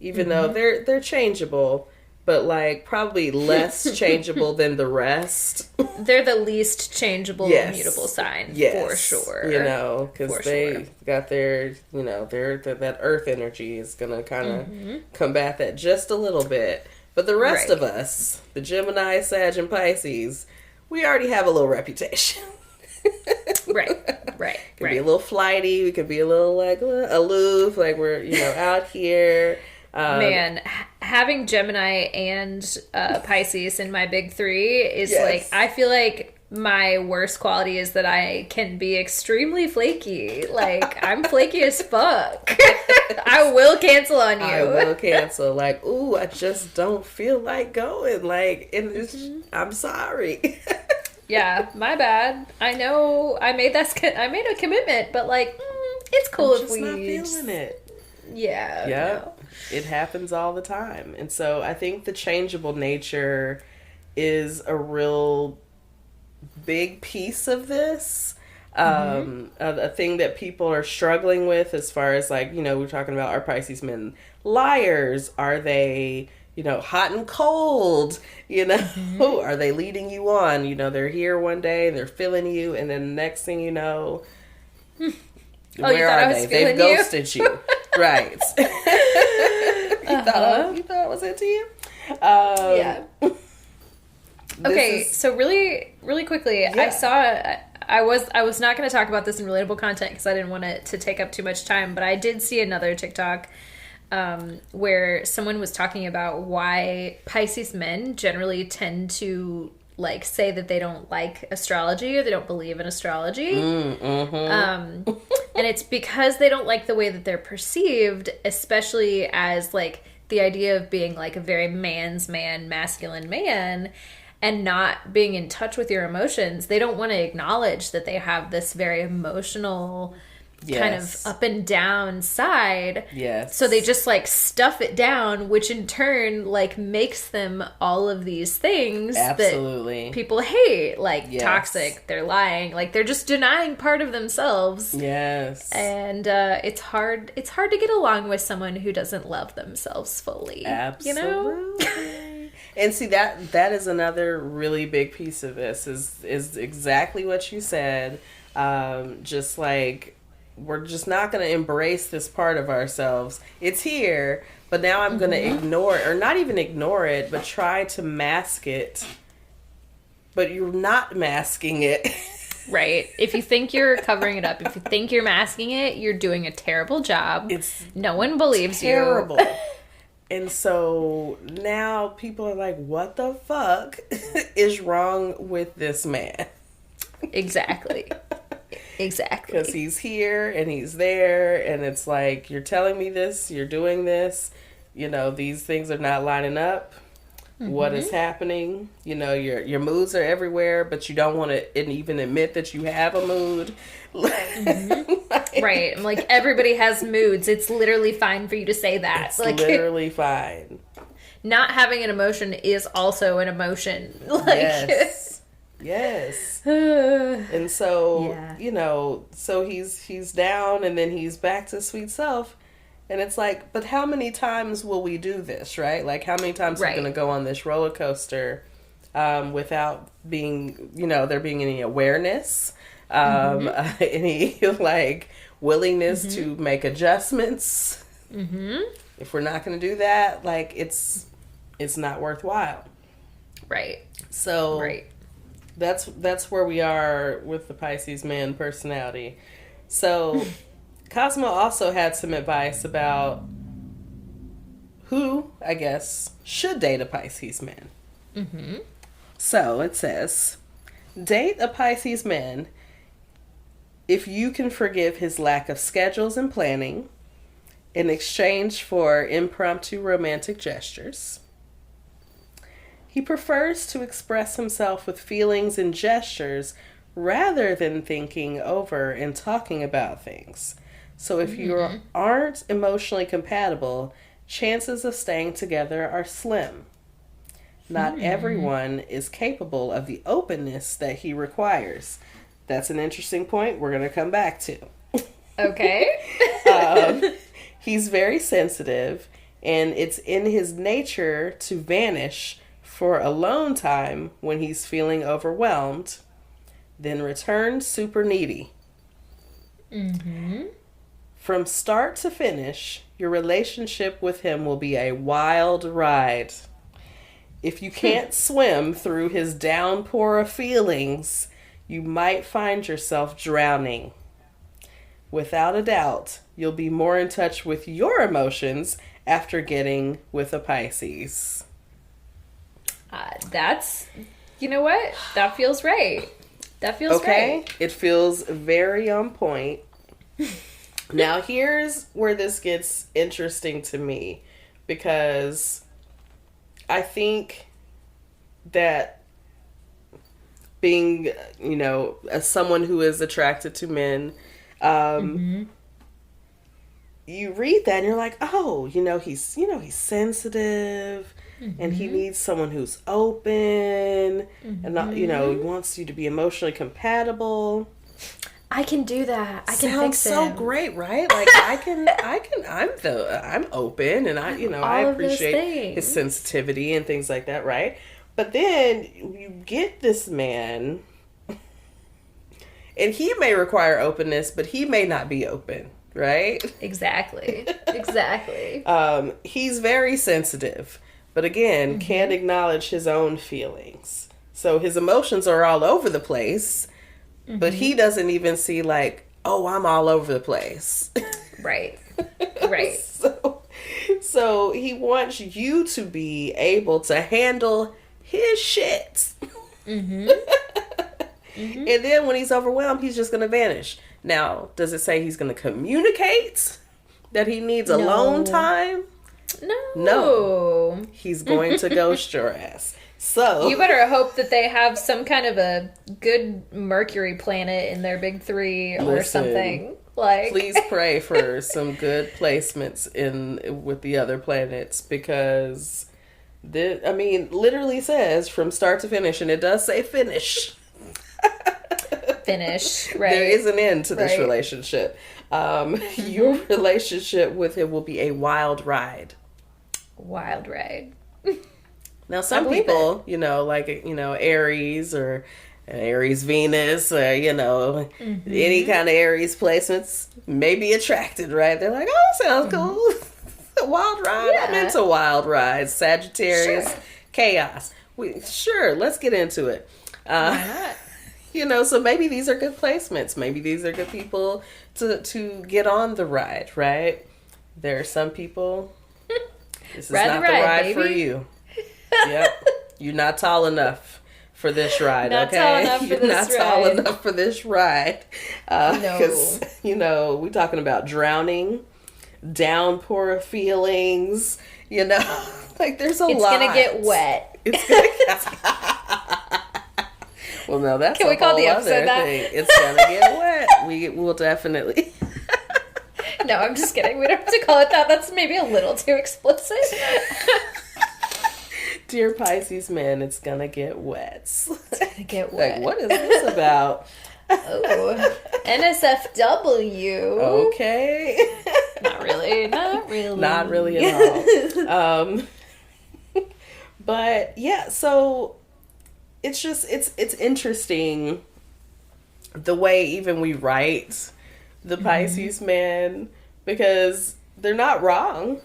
even though they're changeable. But, like, probably less changeable than the rest. They're the least changeable mutable sign, for sure. Because they got their, that earth energy is going to kind of combat that just a little bit. But the rest of us, the Gemini, Sag, and Pisces, we already have a little reputation. Right. Could be a little flighty. We could be a little, like, aloof. Like, we're, out here. Man, having Gemini and Pisces in my big three is like, I feel like my worst quality is that I can be extremely flaky. Like, I'm flaky as fuck. I will cancel on you. I will cancel. Like, ooh, I just don't feel like going. Like, I'm sorry. Yeah, my bad. I know I made a commitment, but like, it's cool if we not feeling it. Yeah. No. It happens all the time. And so I think the changeable nature is a real big piece of this. A thing that people are struggling with as far as, like, we're talking about, our Pisces men liars? Are they, hot and cold? Are they leading you on? They're here one day, they're feeling you, and then the next thing you know, where are they? They've ghosted you. Right. You thought I was into you? Yeah. Okay, so really quickly, I was not going to talk about this in relatable content because I didn't want it to take up too much time, but I did see another TikTok where someone was talking about why Pisces men generally tend to, like, say that they don't like astrology or they don't believe in astrology. And it's because they don't like the way that they're perceived, especially as, like, the idea of being, like, a very man's man, masculine man, and not being in touch with your emotions. They don't want to acknowledge that they have this very emotional kind of up and down side. Yes. So they just, like, stuff it down, which in turn, like, makes them all of these things that people hate. Like, toxic, they're lying, like, they're just denying part of themselves. Yes. And it's hard to get along with someone who doesn't love themselves fully. Absolutely. And see, that is another really big piece of this is exactly what you said. Just like, we're just not going to embrace this part of ourselves. It's here, but now I'm going to ignore it, or not even ignore it, but try to mask it. But you're not masking it. Right. If you think you're covering it up, if you think you're masking it, you're doing a terrible job. No one believes terrible. And so now people are like, what the fuck is wrong with this man? Exactly. Because he's here and he's there, and it's like, you're telling me this, you're doing this, these things are not lining up. what is happening. You know, your moods are everywhere, but you don't want to even admit that you have a mood. Right. Like, everybody has moods. It's literally fine for you to say that. It's like, literally fine. Not having an emotion is also an emotion. Yes. And so, you know, so he's down and then he's back to sweet self. And it's like, but how many times will we do this, right? Like, how many times are we going to go on this roller coaster without being, you know, there being any awareness, any, like, willingness to make adjustments? If we're not going to do that, like, it's not worthwhile. Right. So that's where we are with the Pisces man personality. So Cosmo also had some advice about who, I guess, should date a Pisces man. So it says, date a Pisces man if you can forgive his lack of schedules and planning in exchange for impromptu romantic gestures. He prefers to express himself with feelings and gestures rather than thinking over and talking about things. So if you aren't emotionally compatible, chances of staying together are slim. Not everyone is capable of the openness that he requires. That's an interesting point we're going to come back to. Okay. He's very sensitive, and it's in his nature to vanish for alone time when he's feeling overwhelmed, then return super needy. From start to finish, your relationship with him will be a wild ride. If you can't swim through his downpour of feelings, you might find yourself drowning. Without a doubt, you'll be more in touch with your emotions after getting with a Pisces. That's, you know what? That feels right. That feels right. It feels very on point. Now, here's where this gets interesting to me, because I think that being, you know, as someone who is attracted to men, you read that and you're like, oh, he's sensitive, and he needs someone who's open, and not, he wants you to be emotionally compatible. I can do that. I can Sounds fix so him. great, right? Like I'm open, and I appreciate his sensitivity and things like that, right? But then you get this man, and he may require openness, but he may not be open, right? Exactly. He's very sensitive, but again, can't acknowledge his own feelings. So his emotions are all over the place, but he doesn't even see like, oh, I'm all over the place. Right. So he wants you to be able to handle his shit. And then when he's overwhelmed, he's just going to vanish. Now, does it say he's going to communicate that he needs alone time? No. He's going to ghost your ass. So you better hope that they have some kind of a good Mercury planet in their big three or something. Like, please pray for some good placements with the other planets, because literally says from start to finish, and it does say finish. Finish, right? There is an end to this relationship. Your relationship with him will be a wild ride. Wild ride. Now, some people, Aries or Aries Venus, or, any kind of Aries placements may be attracted, right? They're like, oh, sounds cool. A wild ride. Yeah. I'm into wild rides. Sagittarius, chaos. Let's get into it. Why not? So maybe these are good placements. Maybe these are good people to get on the ride, right? There are some people, this is not the ride for you. Yep. You're not tall enough for this ride, okay? You're not tall enough for this ride. Because, we're talking about drowning, downpour of feelings, Like, there's a lot. It's gonna get wet. It's gonna Well, no, that's Can we call the episode that? Thing. It's gonna get wet. We will definitely. No, I'm just kidding. We don't have to call it that. That's maybe a little too explicit. Dear Pisces men, it's gonna get wet. It's gonna get wet. Like, what is this about? Oh, NSFW. Okay. Not really. Not really. Not really at all. But yeah, so it's just it's interesting the way even we write the Pisces man, because they're not wrong.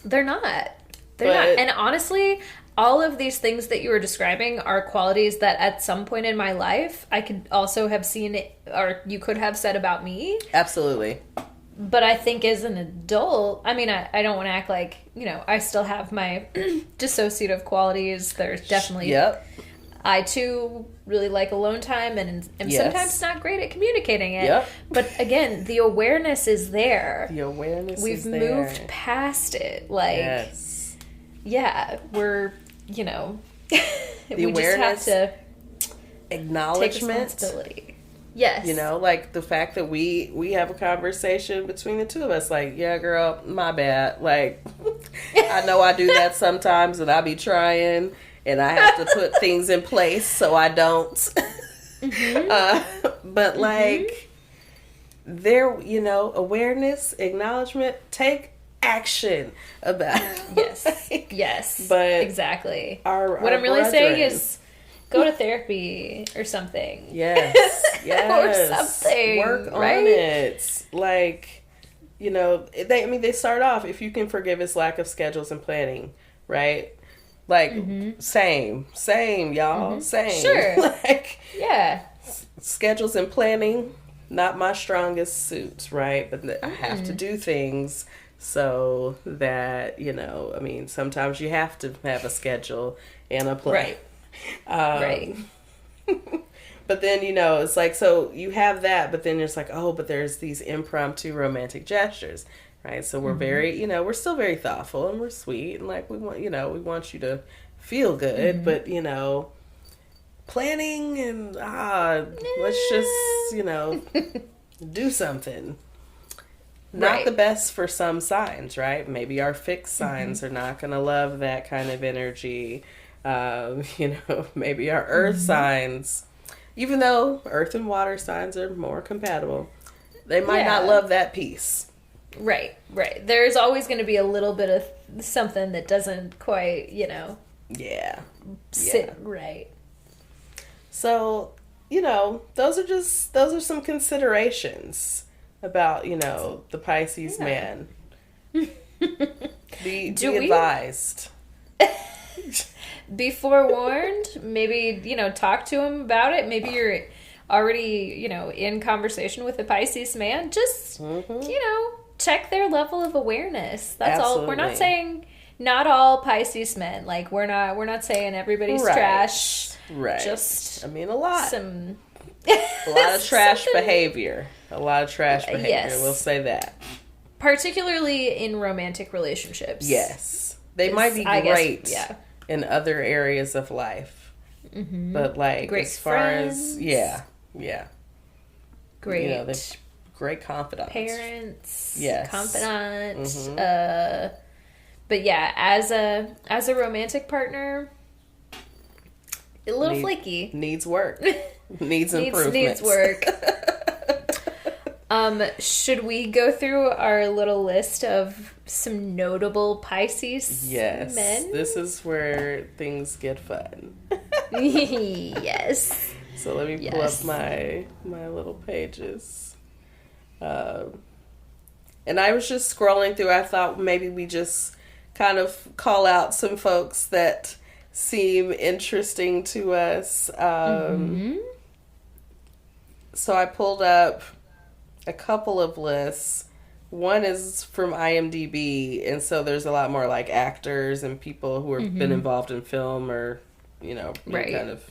They're not. They're not. And honestly, all of these things that you were describing are qualities that at some point in my life I could also have seen it, or you could have said about me. Absolutely. But I think as an adult, I mean, I don't want to act like, you know, I still have my dissociative qualities. There's definitely... Yep. I, too, really like alone time and am sometimes not great at communicating it. Yep. But, again, the awareness is there. The awareness We've is there. We've moved past it. Like, yes. Yeah, we're, you know... The we awareness, just have to acknowledgement. take responsibility. Yes. You know, like the fact that we have a conversation between the two of us, like, yeah, girl, my bad. Like, I know I do that sometimes, and I be trying, and I have to put things in place so I don't. Mm-hmm. But like, there, you know, awareness, acknowledgement, take action about it. Yes. Like, yes. but exactly. What I'm really saying is, go to therapy or something. Yes. Or something. Work right? on it. Like, you know, they start off, if you can forgive his lack of schedules and planning, right? Like, same, y'all. Same. Sure. Like, yeah. Schedules and planning, not my strongest suit, right? But I have to do things so that, you know, I mean, sometimes you have to have a schedule and a plan. Right. Right. But then, you know, it's like, so you have that, but then it's like, oh, but there's these impromptu romantic gestures, right? So we're very, you know, we're still very thoughtful and we're sweet, and like we want you to feel good, but, you know, planning and let's just, you know, do something. Not the best for some signs, right? Maybe our fixed signs are not going to love that kind of energy. You know, maybe our earth signs, even though earth and water signs are more compatible, they might not love that piece. Right. There's always going to be a little bit of something that doesn't quite, you know, sit right. So, you know, those are some considerations about, you know, the Pisces man. Be advised. Be forewarned. Maybe, you know, talk to him about it. Maybe you're already, you know, in conversation with a Pisces man. Just, you know, check their level of awareness. That's all. We're not saying not all Pisces men. Like, we're not saying everybody's trash. Right. Just, I mean, a lot of trash behavior. A lot of trash behavior. Yes. We'll say that. Particularly in romantic relationships. Yes. They might be great in other areas of life. But, like, great as far friends, as, great. You know, they're great confidants. Parents. Yes. Confidants. But, yeah, as a romantic partner, a little flaky. Needs work. Needs improvement. Needs work. Should we go through our little list of some notable Pisces men? Yes. This is where things get fun. Yes. So let me pull up my little pages. And I was just scrolling through. I thought maybe we just kind of call out some folks that seem interesting to us. So I pulled up a couple of lists. One is from IMDb, and so there's a lot more like actors and people who have been involved in film or, you know, kind of,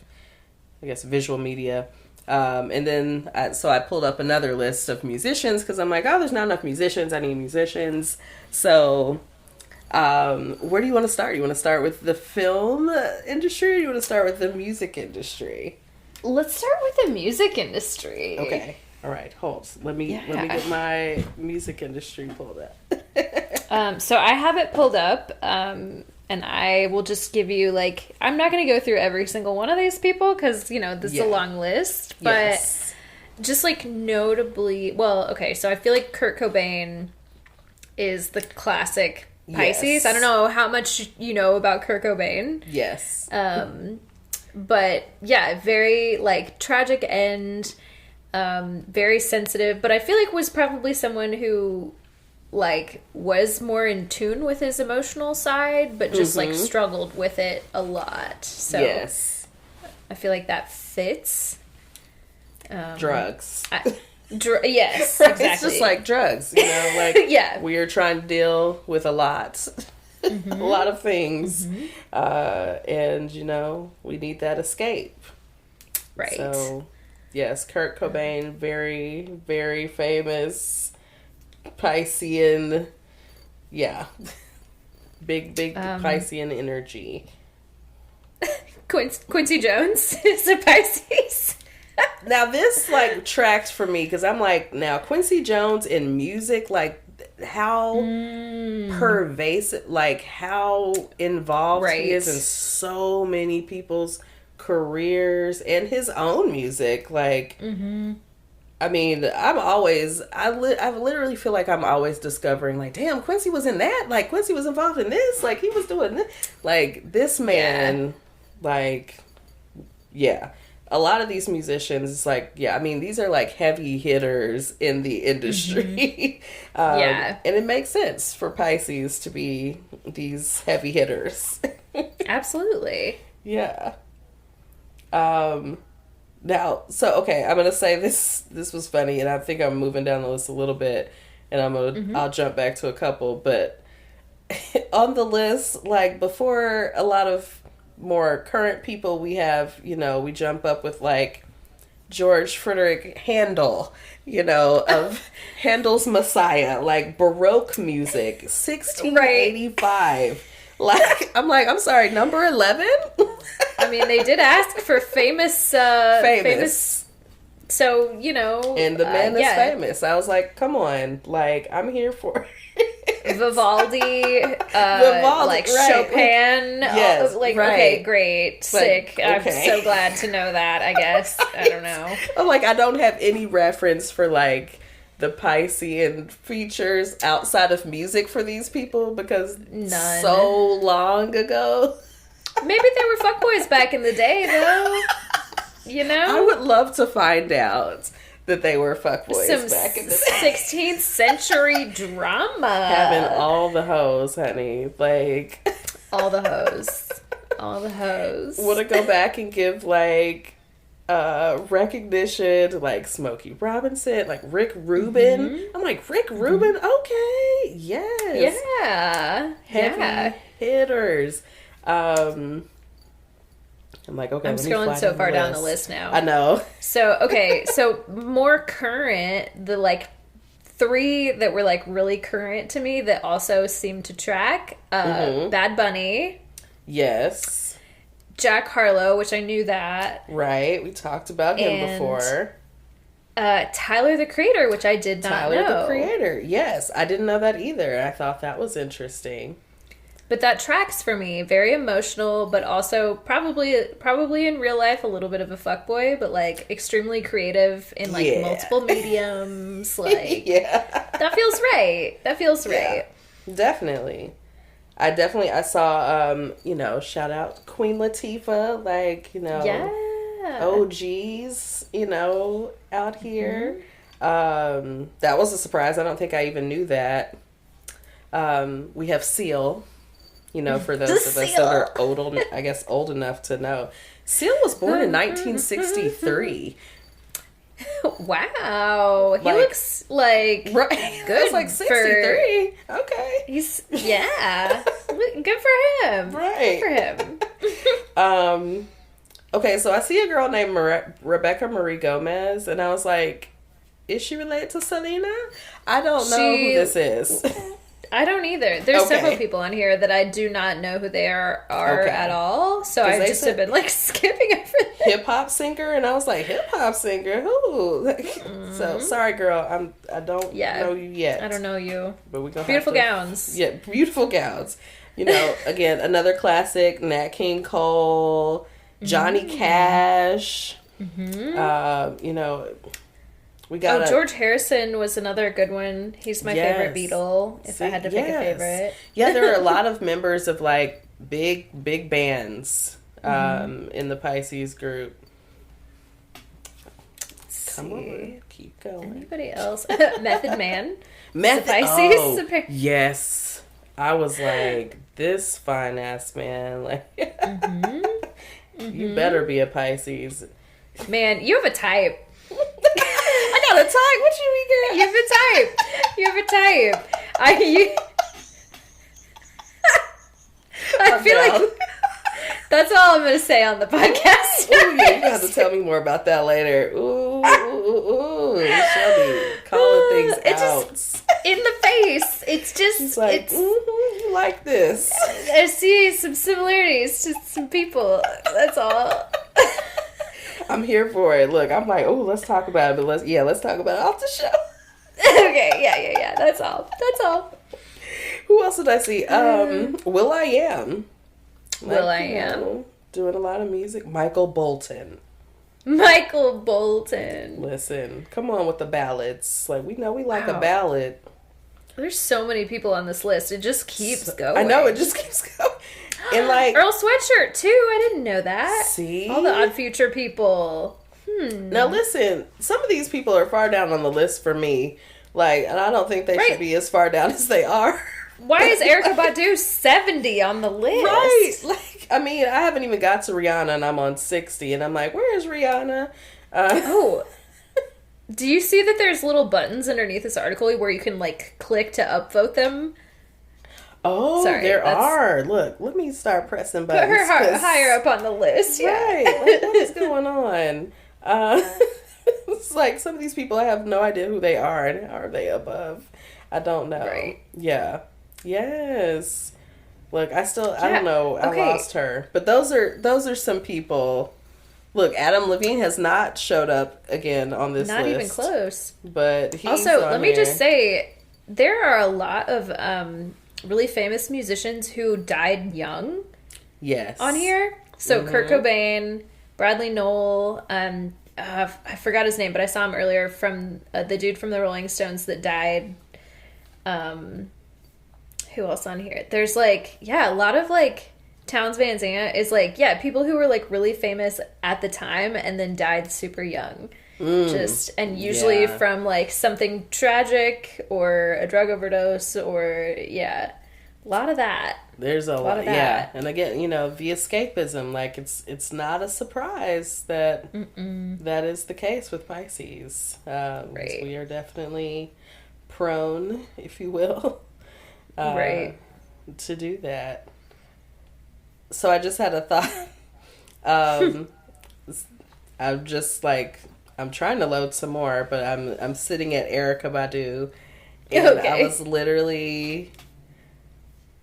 I guess, visual media. And then, so I pulled up another list of musicians because I'm like, oh, there's not enough musicians. I need musicians. So Where do you want to start? You want to start with the film industry, or you want to start with the music industry? Let's start with the music industry. Okay. All right. Hold. Let me get my music industry pulled up. So I have it pulled up, and I will just give you, like, I'm not going to go through every single one of these people because, this is a long list. But just, like, notably, so I feel like Kurt Cobain is the classic Pisces. Yes. I don't know how much you know about Kurt Cobain. Yes. But, yeah, very, like, tragic end, very sensitive. But I feel like was probably someone who, like, was more in tune with his emotional side, but just, like, struggled with it a lot. So yes. I feel like that fits. Drugs. Yes, exactly. It's just like drugs, like we are trying to deal with a lot. A lot of things. And, we need that escape. Right. So, yes, Kurt Cobain, very, very famous Piscean, big Piscean energy. Quincy Jones is a Pisces. Now this like tracks for me because I'm like, now Quincy Jones in music, like how pervasive, like how involved he is in so many people's careers and his own music. Like, I mean, I literally feel like I'm always discovering, like, damn, Quincy was in that. Like, Quincy was involved in this. Like, he was doing this. Like, this man, a lot of these musicians, it's like, I mean, these are like heavy hitters in the industry. And it makes sense for Pisces to be these heavy hitters. Absolutely. Yeah. Now, so, okay, I'm going to say this was funny, and I think I'm moving down the list a little bit, and I'll jump back to a couple, but on the list, like, before a lot of more current people we have, we jump up with, like, George Frederick Handel, of Handel's Messiah, like, Baroque music, 1685. Like, I'm sorry, number 11? I mean, they did ask for famous. So, And the man is famous. I was like, come on. Like, I'm here for it. Vivaldi, like Chopin. Yes, okay, great. Sick. Okay. I'm so glad to know that, I guess. I don't know. I'm like, I don't have any reference for, like, the Piscean features outside of music for these people because none. So long ago. Maybe they were fuckboys back in the day, though. I would love to find out that they were fuckboys back in the day. 16th century drama. Having all the hoes, honey. Like, all the hoes. All the hoes. Want to go back and give, like, recognition to, like, Smokey Robinson, like Rick Rubin. I'm like, Rick Rubin? Okay. Yes. Yeah. Heavy hitters. I'm like, okay. I'm scrolling so far down the list now. I know. So, okay. So, more current, the, like, 3 that were, like, really current to me that also seem to track. Bad Bunny. Yes. Jack Harlow, which I knew that. Right. We talked about him before. Tyler, the Creator, which I did not know. Tyler, the Creator. Yes. I didn't know that either. I thought that was interesting. But that tracks for me. Very emotional, but also probably in real life a little bit of a fuckboy, but, like, extremely creative in, like, multiple mediums. Like, that feels right. That feels right. Definitely. I saw, shout out Queen Latifah, like, OGs, out here. That was a surprise. I don't think I even knew that. We have Seal. For those of us that are old enough to know. Seal was born in 1963. Wow. He looks like good. He's like 63. Okay. He's good for him. Right. Good for him. Okay, so I see a girl named Rebecca Marie Gomez, and I was like, is she related to Selena? I don't know who this is. I don't either. There's several people on here that I do not know who they are at all. So I just have been like skipping everything. Hip hop singer, and I was like, hip hop singer? Who? So sorry, girl. I don't know you yet. I don't know you. But we gonna beautiful gowns. Yeah, beautiful gowns. You know, again, another classic: Nat King Cole, Johnny Cash. You know. We got George Harrison was another good one. He's my favorite Beatle, if I had to pick a favorite. Yeah, there are a lot of members of, like, big bands in the Pisces group. Come on, keep going. Anybody else? Method Man. Pisces? Oh, yes. I was like, this fine-ass man. Like, you better be a Pisces. Man, you have a type. I got a type. What you mean, girl? You have a type. You have a type. I feel like that's all I'm going to say on the podcast. Ooh, yeah, you have to tell me more about that later. Ooh, Shelby, calling things out. Just in the face. It's just, she's like, you like this. I see some similarities to some people. That's all. I'm here for it. Look, I'm like, let's talk about it, but let's talk about it off the show. Okay, yeah. That's all. Who else did I see? will.i.am. will.i.am. Doing a lot of music. Michael Bolton. Listen, come on with the ballads. Like, we know we like a ballad. There's so many people on this list. It just keeps going. I know, it just keeps going. And like Earl Sweatshirt too. I didn't know that. See? All the Odd Future people. Now listen, some of these people are far down on the list for me. Like, and I don't think they should be as far down as they are. Why is Erykah Badu 70 on the list? Right. Like, I mean, I haven't even got to Rihanna and I'm on 60 and I'm like, where is Rihanna? Do you see that there's little buttons underneath this article where you can like click to upvote them? Oh, there are. Look, let me start pressing buttons. Put her higher up on the list. Right. Like, what is going on? It's like some of these people, I have no idea who they are. And are they above? I don't know. Right. Yeah. Yes. Look, I don't know. I lost her. But those are some people. Look, Adam Levine has not showed up again on this list. Not even close. But he's also, let me just say, there are a lot of really famous musicians who died young. Yes. On here. So Kurt Cobain, Bradley Nowell, I forgot his name, but I saw him earlier from the dude from the Rolling Stones that died. Who else on here? There's like, a lot of like Townes Van Zandt is like, people who were like really famous at the time and then died super young. Usually from like something tragic or a drug overdose or a lot of that. There's a lot of that. And again, you know, the escapism, like it's not a surprise that that is the case with Pisces. Right. We are definitely prone, if you will, to do that. So I just had a thought. I'm trying to load some more, but I'm sitting at Erykah Badu, and I was literally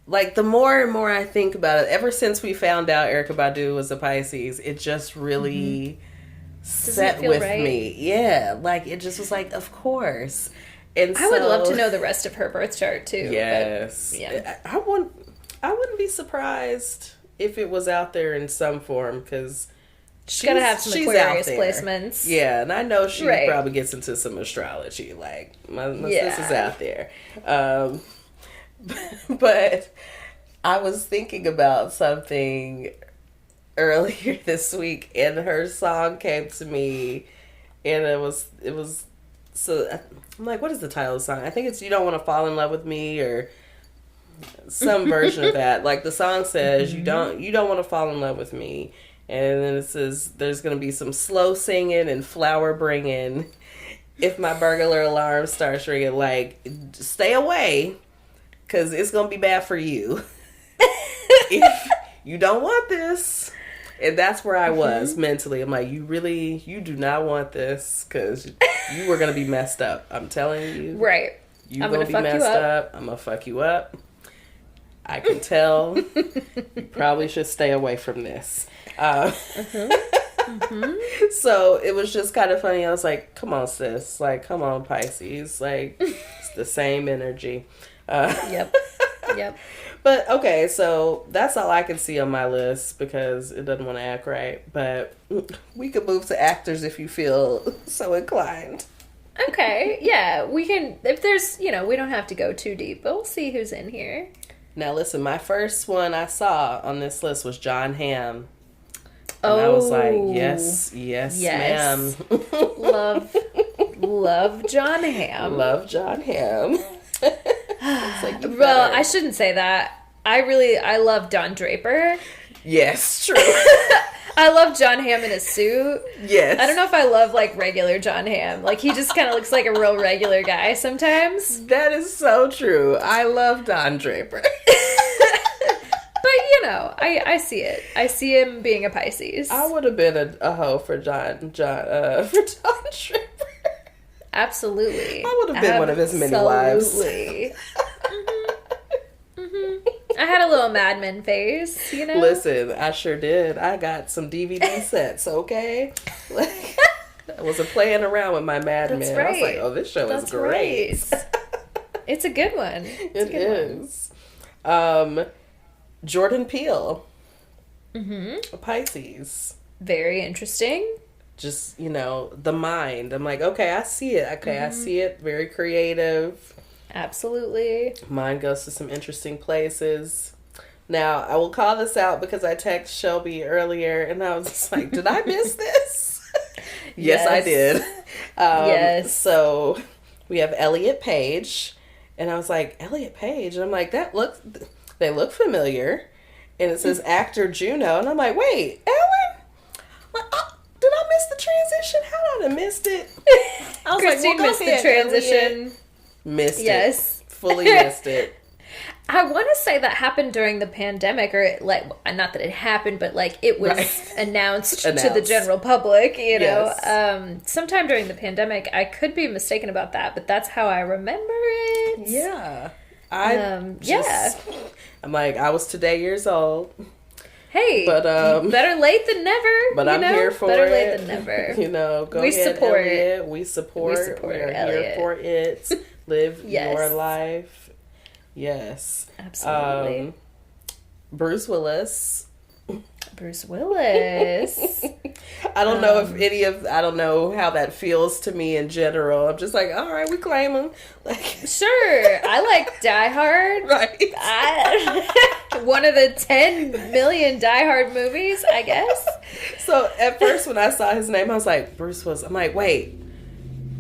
like, the more and more I think about it, ever since we found out Erykah Badu was a Pisces, it just really set with me. Yeah, like it just was like, of course. And I would love to know the rest of her birth chart too. Yes, I wouldn't be surprised if it was out there in some form, because she's gotta have some Aquarius placements. Yeah, and I know she probably gets into some astrology. Like, my sis is out there. But I was thinking about something earlier this week, and her song came to me, and it was so I'm like, what is the title of the song? I think it's "You Don't Want to Fall in Love with Me," or some version of that. Like, the song says, you don't want to fall in love with me. And then it says there's going to be some slow singing and flower bringing if my burglar alarm starts ringing. Like, stay away, because it's going to be bad for you if you don't want this. And that's where I was mentally. I'm like, you do not want this, because you were going to be messed up. I'm telling you. Right. You gonna be messed up. I'm gonna fuck you up. I can tell. You probably should stay away from this. So it was just kind of funny. I was like, come on, sis. Like, come on, Pisces. Like, it's the same energy. Yep. But, okay, so that's all I can see on my list because it doesn't want to act right. But we could move to actors if you feel so inclined. Okay, yeah. We can, if there's, we don't have to go too deep, but we'll see who's in here. Now, listen, my first one I saw on this list was John Hamm. And I was like, yes, ma'am. Love John Hamm. Love John Hamm. Like, well, I shouldn't say that. I love Don Draper. Yes, true. I love John Hamm in a suit. Yes. I don't know if I love, like, regular John Hamm. Like, he just kind of looks like a real regular guy sometimes. That is so true. I love Don Draper. But, I see it. I see him being a Pisces. I would have been a hoe for Don Draper. Absolutely. I would have been one of his many wives. Absolutely. I had a little Mad Men phase, Listen, I sure did. I got some DVD sets, okay? Like, I wasn't playing around with my Mad Men. Right. I was like, oh, this show is great. Right. It's a good one. It is. Jordan Peele. A Pisces. Very interesting. Just, the mind. I'm like, okay, I see it. Okay, I see it. Very creative. Absolutely. Mine goes to some interesting places. Now, I will call this out because I texted Shelby earlier and I was just like, did I miss this? Yes, I did. Yes. So we have Elliot Page. And I was like, Elliot Page? And I'm like, they look familiar. And it says actor Juno. And I'm like, wait, Ellen? Did I miss the transition? How did I have missed it? I was Christine missed the transition. Elliot. Missed it. Yes. Fully missed it. I want to say that happened during the pandemic, or not that it happened, but it was announced to the general public, Yes. Sometime during the pandemic. I could be mistaken about that, but that's how I remember it. Yeah. I'm like, I was today years old. Hey, but better late than never. But I'm here for better it. Late than never. Go we ahead, support Elliot. it. We support We are Elliot. Here for it. Live Yes. your life. Yes. Absolutely. Bruce Willis. Bruce Willis. I don't know I don't know how that feels to me in general. I'm just like, all right, we claim him. Sure. I like Die Hard. Right. One of the 10 million Die Hard movies, I guess. So at first when I saw his name, I was like, Bruce Willis. I'm like, wait,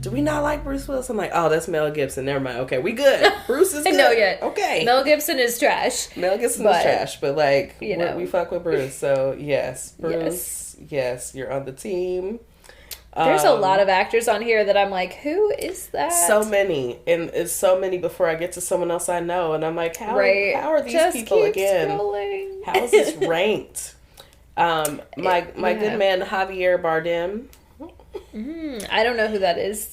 do we not like Bruce Willis? I'm like, oh, that's Mel Gibson. Never mind. Okay, we good. Bruce is good. No, yet. Okay. Mel Gibson is trash. Mel Gibson is trash, but we fuck with Bruce. So yes, Bruce. Yes, you're on the team. There's a lot of actors on here that I'm like, who is that? So many, and it's so many before I get to someone else I know, and I'm like, how are these Just people keep again? Scrolling. How is this ranked? My good man Javier Bardem. I don't know who that is.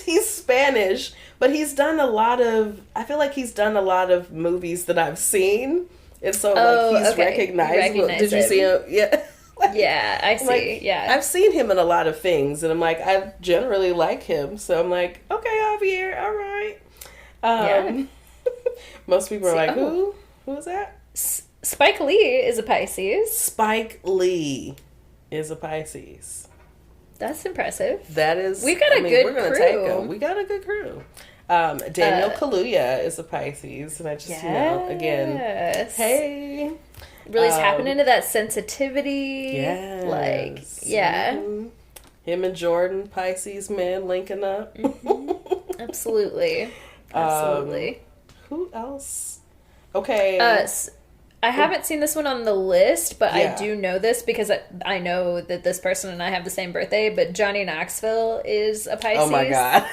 He's Spanish, but he's done a lot of. I feel like he's done a lot of movies that I've seen, and so he's recognizable. Did you see him? Yeah. Yeah, I see. Yeah, I've seen him in a lot of things, and I'm like, I generally like him, so I'm like, okay, Javier, all right. Most people are like, who? Who's that? Spike Lee is a Pisces. Spike Lee is a Pisces. That's impressive. That is. We've got a good we're gonna crew. Take him. We got a good crew. Daniel Kaluuya is a Pisces, and I just again, hey, really tapping into that sensitivity. Yes. Him and Jordan, Pisces men, linking up. Absolutely. Who else? Okay. I haven't seen this one on the list, but I do know this because I know that this person and I have the same birthday, but Johnny Knoxville is a Pisces. Oh my God.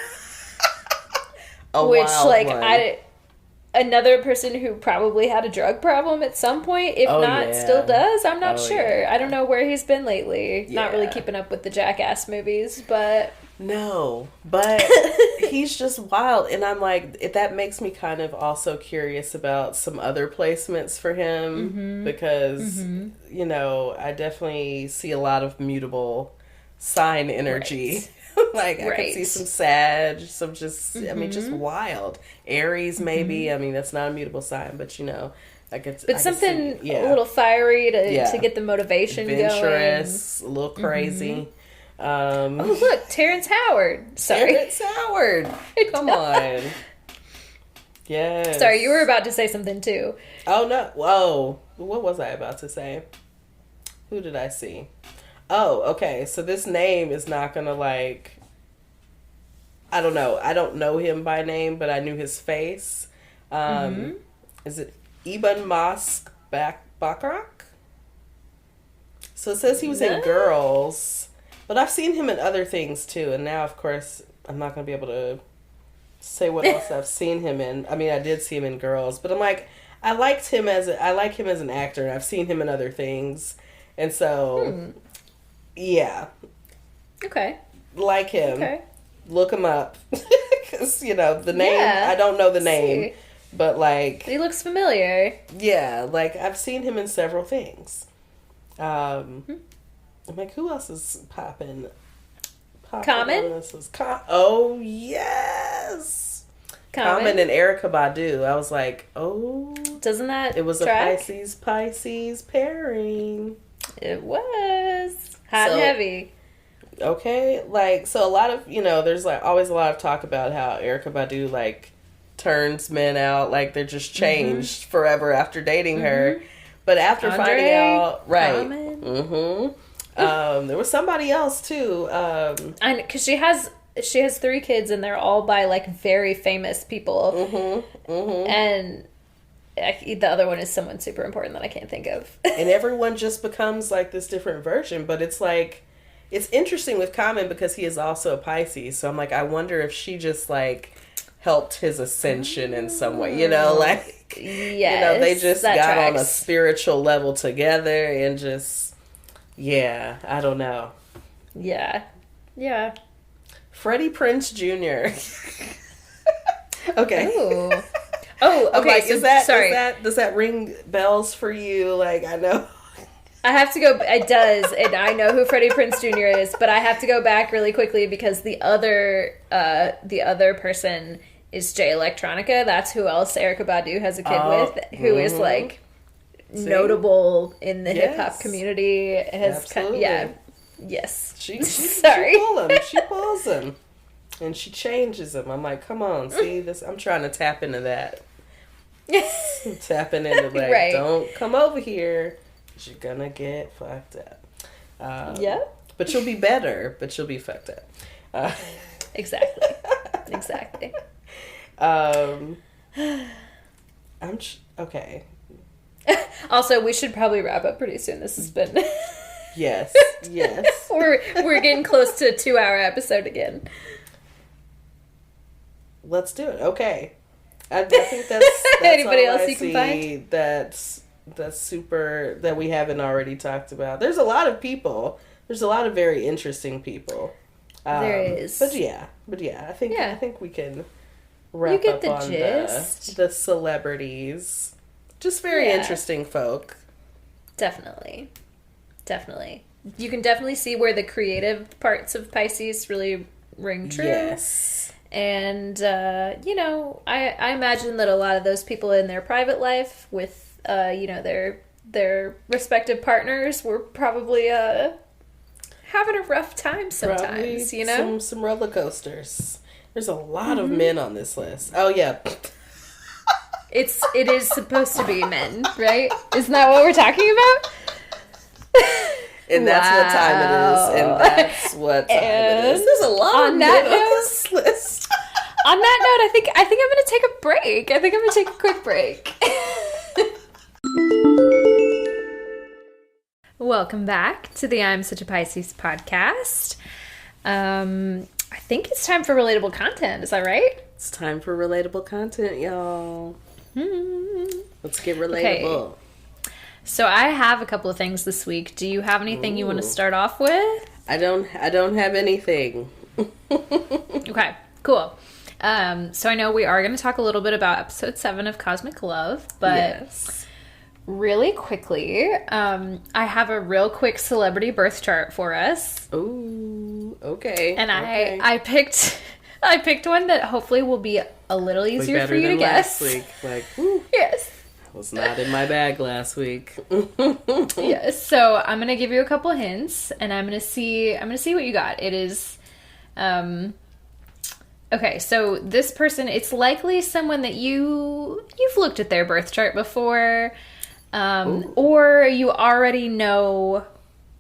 Another person who probably had a drug problem at some point, if still does. I'm not sure. I don't know where he's been lately. Not really keeping up with the Jackass movies, but No, but he's just wild. And I'm like, that makes me kind of also curious about some other placements for him because, you know, I definitely see a lot of mutable sign energy. Right. I could see some Sag, some just, I mean, just wild. Aries, maybe. I mean, that's not a mutable sign, but, you know, but something a little fiery to get the motivation adventurous, going. A little crazy. Oh, look, Terrence Howard. Sorry. Terrence Howard. Come on. Yes. Sorry, you were about to say something too. Oh, no. Whoa. What was I about to say? Who did I see? Oh, okay. So this name is not going to like... I don't know. I don't know him by name, but I knew his face. Is it Ibn Mosk Baccarat? So it says he was in Girls... But I've seen him in other things too, and now, of course, I'm not going to be able to say what else I've seen him in. I mean, I did see him in Girls, but I'm like, I like him as an actor, and I've seen him in other things, and so, yeah. Okay. Like him. Okay. Look him up, because, you know, the name, I don't know the name, but like... He looks familiar. Yeah, like, I've seen him in several things. I'm like, who else is popping? Common? Oh, yes! Common and Erykah Badu. I was like, oh. Doesn't that It was track? A Pisces pairing. It was. Hot and heavy. Okay. Like, so a lot of, you know, there's like always a lot of talk about how Erykah Badu, like, turns men out. Like, they're just changed forever after dating her. But after finding out... Right. Common. There was somebody else too. Because she has 3 kids and they're all by like very famous people. And the other one is someone super important that I can't think of. And everyone just becomes like this different version. But it's like, it's interesting with Common because he is also a Pisces. So I'm like, I wonder if she just like helped his ascension in some way. You know, like, you know, they just got on a spiritual level together and just... Yeah, I don't know. Yeah. Freddie Prinze Jr. Okay. Ooh. Oh, okay. Like, so, sorry. Does that ring bells for you? Like, I know. I have to go. It does, and I know who Freddie Prinze Jr. is, but I have to go back really quickly because the other person is Jay Electronica. That's who else Erykah Badu has a kid with, who is like notable in the hip hop community. Has yes. She Sorry. She pulls him, and she changes him. I'm like, come on, see this? I'm trying to tap into that. Tapping into like, don't come over here. You're gonna get fucked up. But you'll be better. But you'll be fucked up. Exactly. Okay. Also, we should probably wrap up pretty soon. This has been... Yes. We're getting close to a 2-hour episode again. Let's do it. Okay. I think that's anybody all else I you can find? That's super, that we haven't already talked about. There's a lot of people. There's a lot of very interesting people. There is. But yeah, I think we can wrap up on the celebrities. Just very interesting folk. Definitely. You can definitely see where the creative parts of Pisces really ring true. Yes. And, you know, I imagine that a lot of those people in their private life with, you know, their respective partners were probably having a rough time sometimes, probably, you know? Some roller coasters. There's a lot of men on this list. Oh, yeah. It is supposed to be men, right? Isn't that what we're talking about? And that's what time it is. And that's what time it is. There's a lot of men on this list. On that note, I think I'm going to take a break. I think I'm going to take a quick break. Welcome back to the I'm Such a Pisces podcast. I think it's time for relatable content. Is that right? It's time for relatable content, y'all. Let's get relatable. Okay. So I have a couple of things this week. Do you have anything you want to start off with? I don't have anything. Okay, cool. So I know we are going to talk a little bit about episode 7 of Cosmic Love, but really quickly, I have a real quick celebrity birth chart for us. Ooh, okay. And I picked one that hopefully will be a little easier for you to guess. Last week. Like, woo. Yes. Was not in my bag last week. Yes. So I'm gonna give you a couple hints, and I'm gonna see what you got. It is, okay. So this person, it's likely someone that you've looked at their birth chart before, or you already know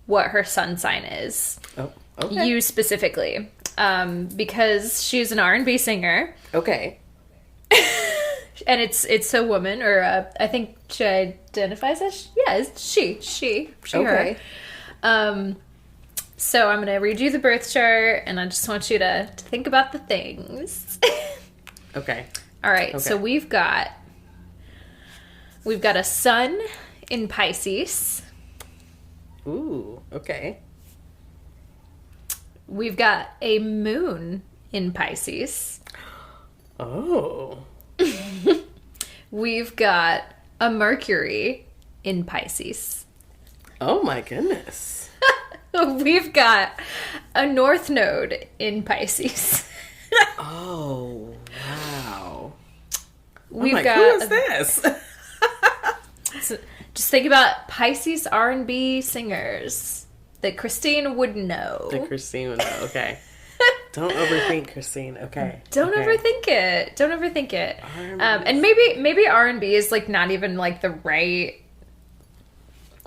what her sun sign is. Oh, okay. You specifically, because she's an R&B singer. Okay. And it's a woman, or I think she identifies as she, okay. her. So I'm gonna read you the birth chart, and I just want you to think about the things. Okay. All right. Okay. So we've got a sun in Pisces. Ooh. Okay. We've got a moon in Pisces. Oh. We've got a Mercury in Pisces. Oh my goodness. We've got a North Node in Pisces. Oh, wow. We've got who is this? So just think about Pisces R&B singers that Christine would know. Okay. Don't overthink, Christine. Okay. Don't overthink it. And maybe R&B is like not even like the right.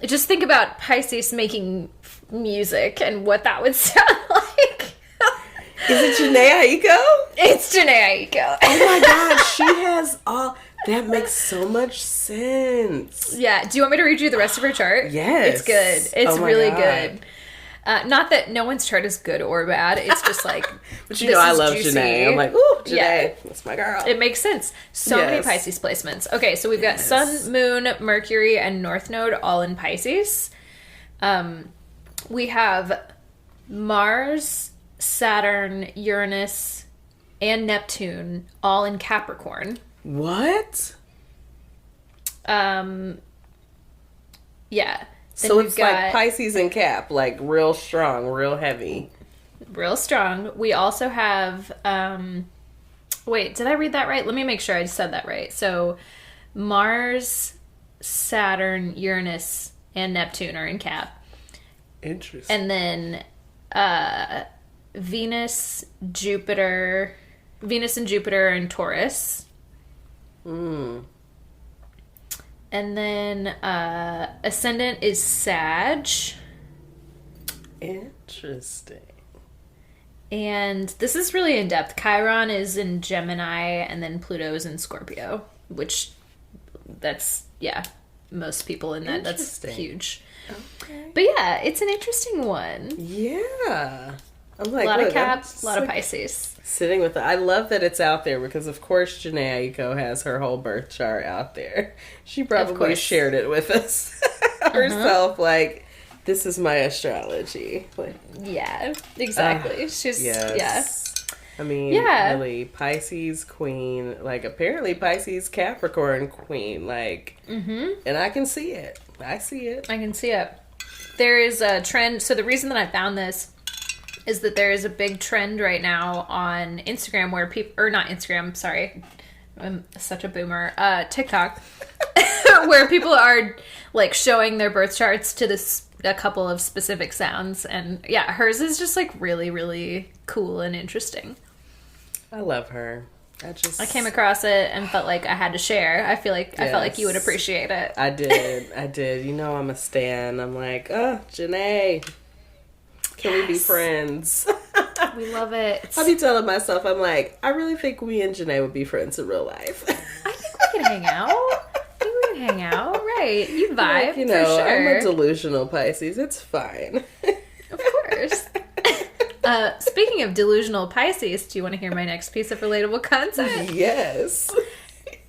Just think about Pisces making music and what that would sound like. Is it Janae Aiko? It's Janae Aiko. Oh my God, she has all. That makes so much sense. Yeah. Do you want me to read you the rest of her chart? Yes. It's good. It's really good. Not that no one's chart is good or bad. It's just like, but you know, I love juicy. Janae. I'm like, ooh, Janae, yeah. That's my girl. It makes sense. So many Pisces placements. Okay, so we've got Sun, Moon, Mercury, and North Node all in Pisces. We have Mars, Saturn, Uranus, and Neptune all in Capricorn. What? Yeah. Then so it's like Pisces and Cap, like real strong, real heavy. Real strong. We also have, wait, did I read that right? Let me make sure I said that right. So Mars, Saturn, Uranus, and Neptune are in Cap. Interesting. And then Venus and Jupiter are in Taurus. And then ascendant is Sag. Interesting. And this is really in depth. Chiron is in Gemini, and then Pluto is in Scorpio, which that's most people in that. That's huge. Okay. But yeah, it's an interesting one. Yeah. I'm like, a lot of Cap, a lot of Pisces. Sitting with it. I love that it's out there because, of course, Janae Aiko has her whole birth chart out there. She probably shared it with us herself. Like, this is my astrology. Like, yeah, exactly. She's I mean, really, Pisces queen. Like, apparently Pisces Capricorn queen. Like, and I can see it. I see it. I can see it. There is a trend. So the reason that I found this is that there is a big trend right now on Instagram where people, or not Instagram, sorry, I'm such a boomer, TikTok, where people are like showing their birth charts to a couple of specific sounds. And yeah, hers is just like really, really cool and interesting. I love her. I came across it and felt like I had to share. I felt like you would appreciate it. I did. You know I'm a stan. I'm like, oh, Janae. Can we be friends? We love it. I'll be telling myself, I'm like, I really think we and Janae would be friends in real life. I think we can hang out. Right. You vibe, like, you know, for sure. I'm a delusional Pisces. It's fine. Of course. Speaking of delusional Pisces, do you want to hear my next piece of relatable content? Yes.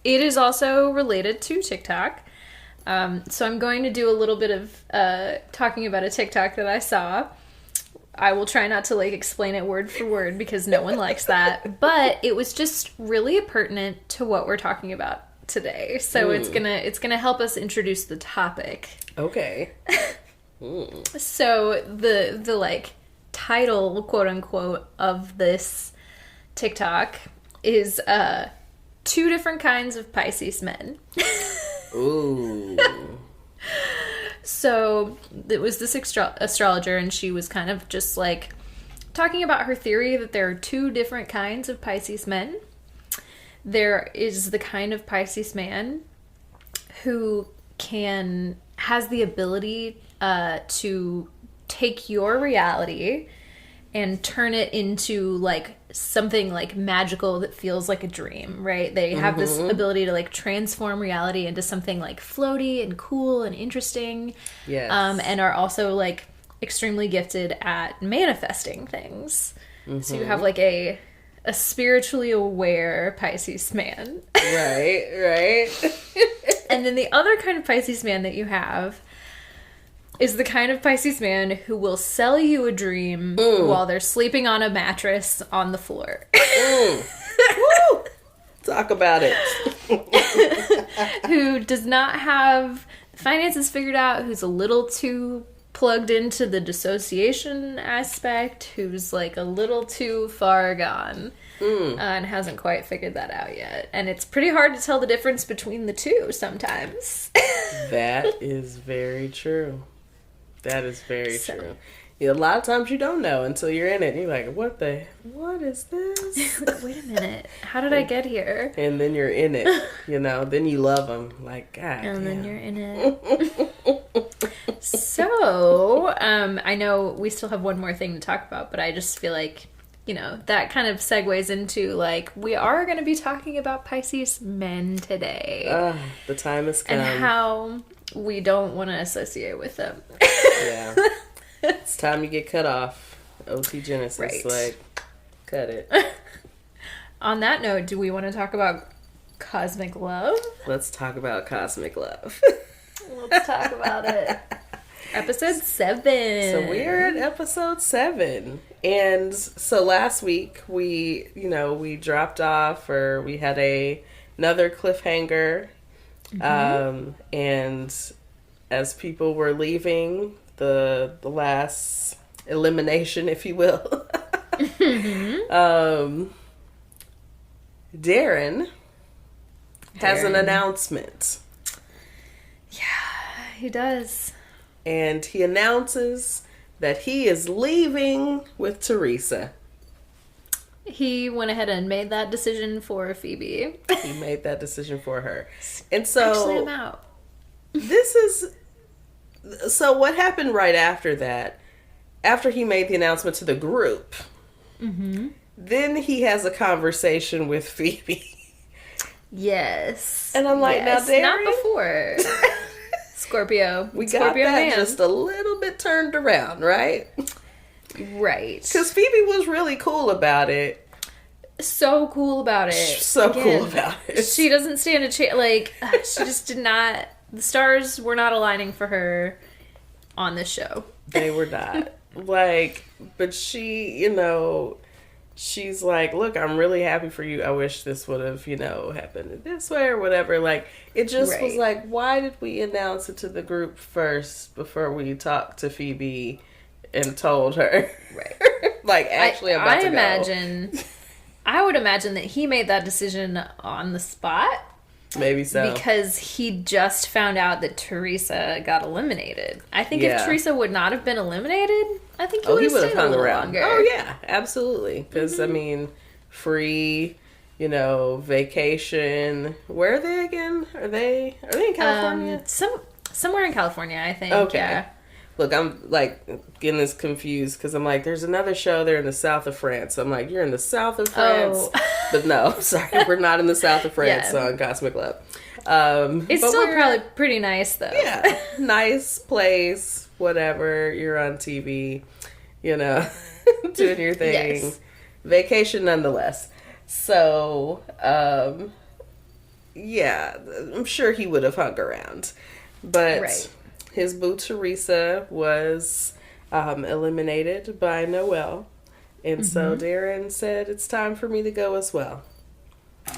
It is also related to TikTok. So I'm going to do a little bit of talking about a TikTok that I saw. I will try not to like explain it word for word because no one likes that. But it was just really pertinent to what we're talking about today. So it's gonna help us introduce the topic. Okay. So the like title, quote unquote, of this TikTok is 2 different kinds of Pisces men. Ooh. So it was this astrologer, and she was kind of just like talking about her theory that there are 2 different kinds of Pisces men. There is the kind of Pisces man who has the ability to take your reality and turn it into like something like magical that feels like a dream, right? They have this ability to like transform reality into something like floaty and cool and interesting. Yes. And are also like extremely gifted at manifesting things. So you have like a spiritually aware Pisces man. Right. And then the other kind of Pisces man that you have is the kind of Pisces man who will sell you a dream while they're sleeping on a mattress on the floor. Woo! Talk about it. Who does not have finances figured out, who's a little too plugged into the dissociation aspect, who's like a little too far gone and hasn't quite figured that out yet. And it's pretty hard to tell the difference between the two sometimes. That is very true. That is very true. Yeah, a lot of times you don't know until you're in it. You're like, what is this? Wait a minute. How did I get here? And then you're in it, then you love them. Like, God. And then you're in it. So, I know we still have one more thing to talk about, but I just feel like, that kind of segues into, like, we are going to be talking about Pisces men today. The time has come. And how we don't want to associate with them. Yeah. It's time you get cut off. OT Genesis. Right. Like, cut it. On that note, do we want to talk about cosmic love? Let's talk about cosmic love. Let's talk about it. Episode 7. So we are at episode 7. And so last week we dropped off, or we had another cliffhanger. And as people were leaving, the last elimination, if you will, Darren has an announcement. Yeah, he does. And he announces that he is leaving with Teresa. He went ahead and made that decision for Phoebe. He made that decision for her. And so actually, I'm out. So what happened right after that, after he made the announcement to the group, then he has a conversation with Phoebe. Yes. And I'm like, now, Darren? Not before. Scorpio. We Scorpio got that man. just a little bit turned around, right? Right. Because Phoebe was really cool about it. So cool about it. Cool about it. She doesn't stand a chance. Like, she just did not. The stars were not aligning for her on this show. They were not. But she, she's like, look, I'm really happy for you. I wish this would have, happened this way or whatever. Like, it just was like, why did we announce it to the group first before we talked to Phoebe and told her? Right. Like, actually, I'm about to go. I would imagine that he made that decision on the spot. Maybe so. Because he just found out that Teresa got eliminated. I think if Teresa would not have been eliminated, I think he would have hung around longer. Oh, yeah, absolutely. Because, free, vacation. Where are they again? Are they in California? Somewhere in California, I think. Okay. Yeah. Look, I'm getting this confused because I'm like, there's another show there in the south of France. I'm like, you're in the south of France? Oh. But no, sorry, we're not in the south of France on Cosmic Love. It's still probably pretty nice, though. Yeah, nice place, whatever. You're on TV, doing your thing. Yes. Vacation nonetheless. So, I'm sure he would have hung around. But his boo Teresa was eliminated by Noelle. And so Darren said, it's time for me to go as well.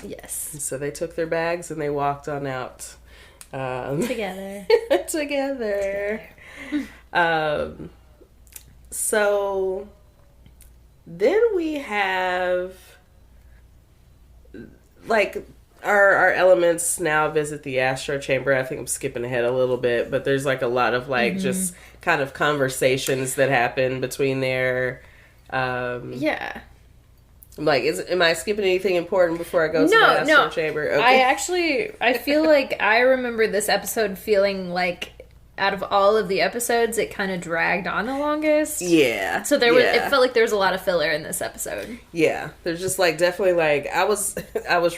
Yes. And so they took their bags and they walked on out. Together. Together. So then we have, like, our elements now visit the astro chamber. I think I'm skipping ahead a little bit, but there's like a lot of like just kind of conversations that happen between there. Yeah. Like, am I skipping anything important before I go to the astro chamber? Okay. I feel like I remember this episode feeling like out of all of the episodes, it kind of dragged on the longest. Yeah. So it felt like there was a lot of filler in this episode. Yeah. There's just like definitely like I was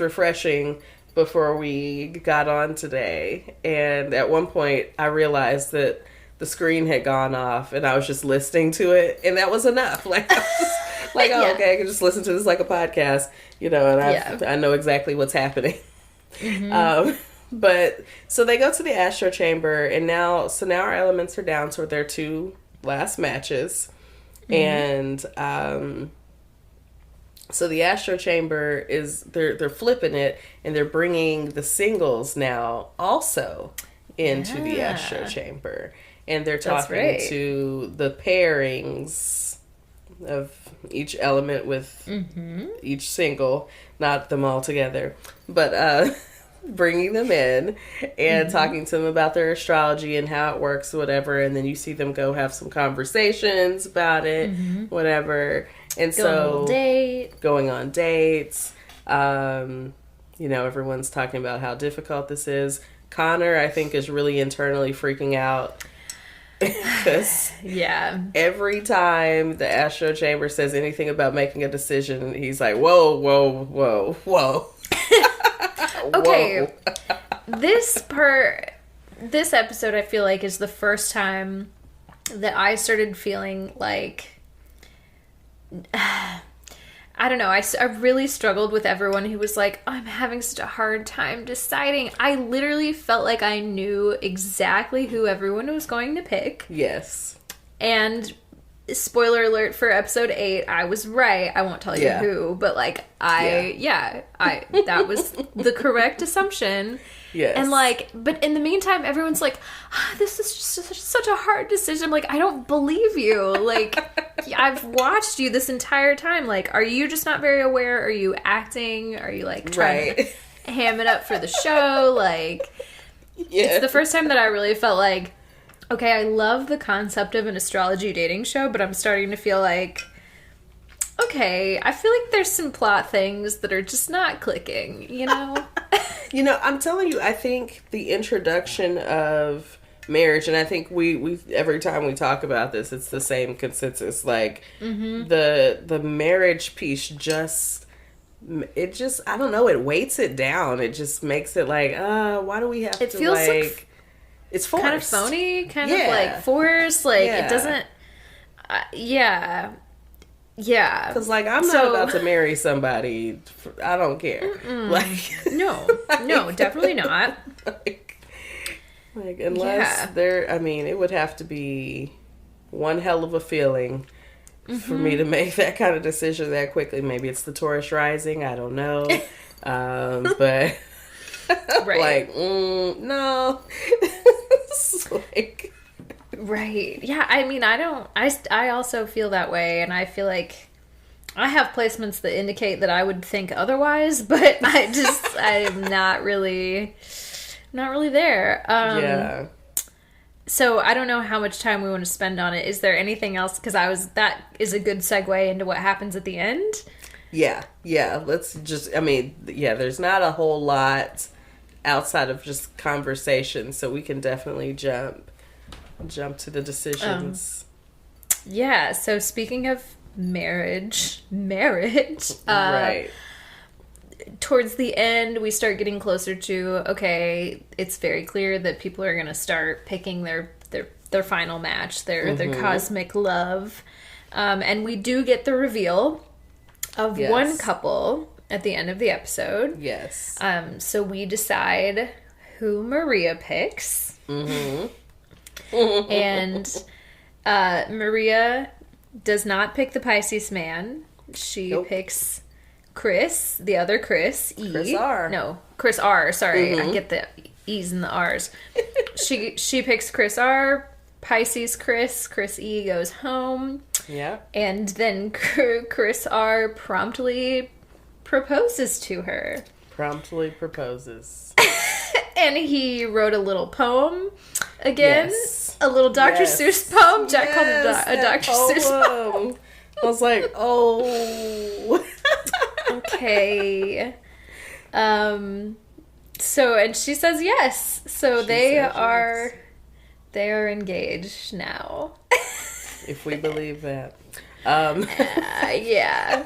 refreshing before we got on today, and at one point I realized that the screen had gone off and I was just listening to it, and that was enough. Like, I was just like, oh, okay, I can just listen to this like a podcast, and I know exactly what's happening. But so they go to the astro chamber, and now our elements are down to their 2 last matches, and so the astro chamber is they're flipping it, and they're bringing the singles now also into the astro chamber, and they're talking to the pairings of each element with each single, not them all together, but bringing them in and talking to them about their astrology and how it works, whatever, and then you see them go have some conversations about it, whatever, and going on dates. Everyone's talking about how difficult this is. Connor, I think, is really internally freaking out because every time the astro chamber says anything about making a decision, he's like, whoa, whoa, whoa, whoa. Okay, this episode I feel like is the first time that I started feeling like, I don't know, I really struggled with everyone who was like, I'm having such a hard time deciding. I literally felt like I knew exactly who everyone was going to pick. Yes. And spoiler alert for episode 8, I was right. I won't tell you who, but like that was the correct assumption. Yes. And like, but in the meantime, everyone's like, this is just such a hard decision. I'm like, I don't believe you. Like, I've watched you this entire time. Like, are you just not very aware? Are you acting? Are you like trying to ham it up for the show? Like, it's the first time that I really felt like, okay, I love the concept of an astrology dating show, but I'm starting to feel like, okay, I feel like there's some plot things that are just not clicking, I'm telling you, I think the introduction of marriage, and I think we every time we talk about this, it's the same consensus. Like, the marriage piece I don't know, it weights it down. It just makes it like, why do we have to, it feels like it's forced. Kind of phony, kind of like forced, like it doesn't, Yeah. Because, like, I'm not about to marry somebody. I don't care. Like, no, definitely not. Like unless it would have to be one hell of a feeling for me to make that kind of decision that quickly. Maybe it's the Taurus rising. I don't know. But... Like, no. Like... Right. Yeah, I mean, I also feel that way, and I feel like I have placements that indicate that I would think otherwise, but I'm not really there. So I don't know how much time we want to spend on it. Is there anything else? Because that is a good segue into what happens at the end. Yeah. Let's just, there's not a whole lot outside of just conversation, so we can definitely jump to the decisions. So speaking of marriage, right. Towards the end, we start getting closer to, okay, it's very clear that people are going to start picking their final match, their cosmic love. And we do get the reveal of one couple at the end of the episode. Yes. So we decide who Maria picks. Mm-hmm. And Maria does not pick the Pisces man. She picks Chris, the other Chris. Chris R. No, Chris R. Sorry, I get the E's and the R's. She picks Chris R. Pisces Chris E goes home. Yeah. And then Chris R. promptly proposes to her. Promptly proposes. And he wrote a little poem again. Yes. A little Dr. Seuss poem. Jack called it a Dr. Seuss poem. I was like, oh. Okay. So, and she says yes. So they are engaged now. If we believe that. Yeah.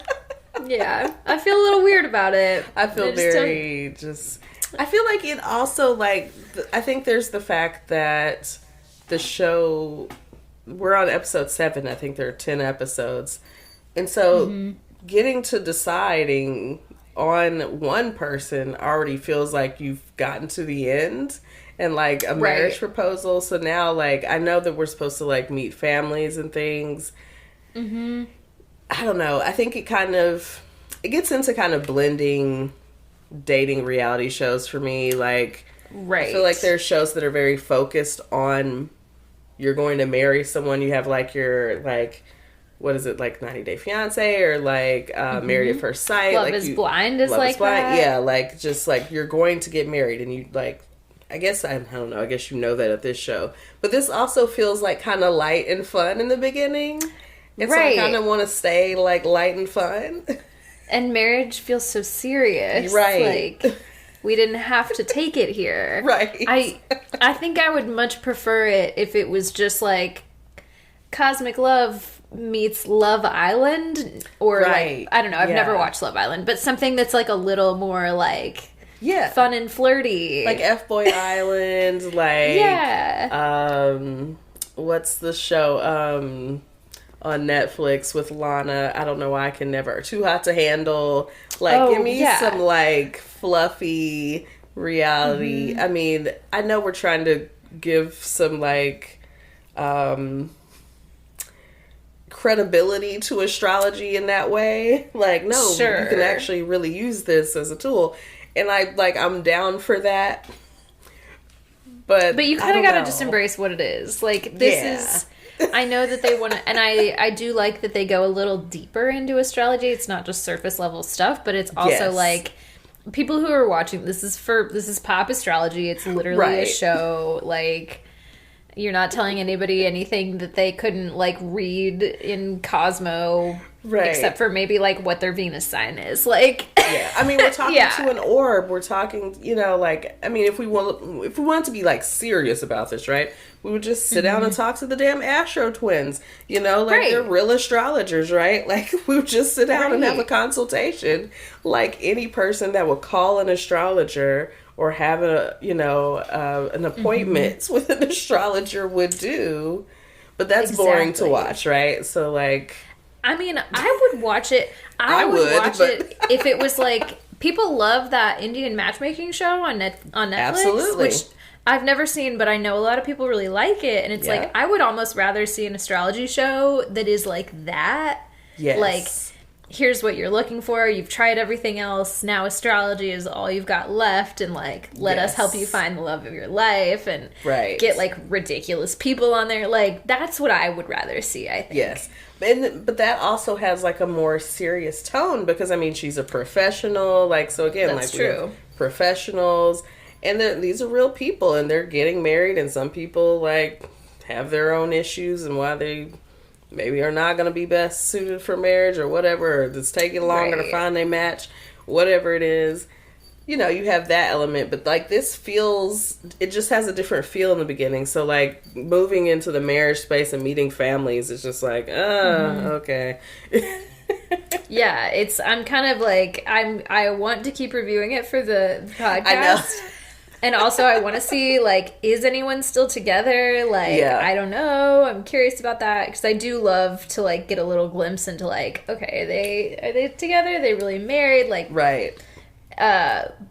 Yeah. I feel a little weird about it. I feel I feel like it also, like, I think there's the fact that the show, we're on episode 7, I think there are 10 episodes. And so getting to deciding on one person already feels like you've gotten to the end and, like, a marriage proposal. So now, like, I know that we're supposed to, like, meet families and things. Mm-hmm. I don't know. I think it gets into kind of blending dating reality shows for me. Like, I feel like there's shows that are very focused on you're going to marry someone. You have, like, your, like, what is it, like 90 Day Fiancé or, like, Married at First Sight. Love like is Blind is like that. Yeah, like, just, like, you're going to get married and you, like, I don't know, I guess you know that at this show. But this also feels, like, kind of light and fun in the beginning. And so I kind of want to stay, like, light and fun. And marriage feels so serious. Right. Like, we didn't have to take it here. Right. I think I would much prefer it if it was just, like, Cosmic Love meets Love Island. Or, like, I don't know, I've never watched Love Island. But something that's, like, a little more, like, fun and flirty. Like F-Boy Island, like... what's the show, on Netflix with Lana? I don't know why I can never. Too Hot to Handle. Like, give me some, like, fluffy reality. I mean, I know we're trying to give some, like, credibility to astrology in that way. Like, no, you can actually really use this as a tool. And I'm down for that. But you kind of got to just embrace what it is. Like, this is... I know that they want to, and I do like that they go a little deeper into astrology. It's not just surface level stuff, but it's also like people who are watching this is pop astrology. It's literally a show. Like, you're not telling anybody anything that they couldn't, like, read in Cosmo, except for maybe, like, what their Venus sign is. Like, I mean, we're talking to an orb. We're talking, you know, like, I mean, if we want to be, like, serious about this, right? We would just sit down and talk to the damn Astro Twins, you know, like, they're real astrologers, right? Like, we would just sit down and have a consultation, like any person that would call an astrologer or have an appointment with an astrologer would do. But that's boring to watch, right? So, like, I mean, I would watch it. I would watch it if it was like, people love that Indian matchmaking show on Netflix. Absolutely. Which I've never seen, but I know a lot of people really like it. And it's like, I would almost rather see an astrology show that is like that. Yes. Like, here's what you're looking for. You've tried everything else. Now astrology is all you've got left. And, like, let us help you find the love of your life. And get, like, ridiculous people on there. Like, that's what I would rather see, I think. Yes. But that also has, like, a more serious tone because, I mean, she's a professional. Like, so again, that's like, true. We have professionals. And these are real people, and they're getting married, and some people, like, have their own issues and why they maybe are not going to be best suited for marriage or whatever, or it's taking longer to find a match, whatever it is. You know, you have that element, but, like, it just has a different feel in the beginning. So, like, moving into the marriage space and meeting families is just like, okay. Yeah, I'm kind of like, I want to keep reviewing it for the podcast. I know. And also, I want to see, like, is anyone still together? Like, I don't know. I'm curious about that. Because I do love to, like, get a little glimpse into, like, okay, are they together? Are they really married? Like, right.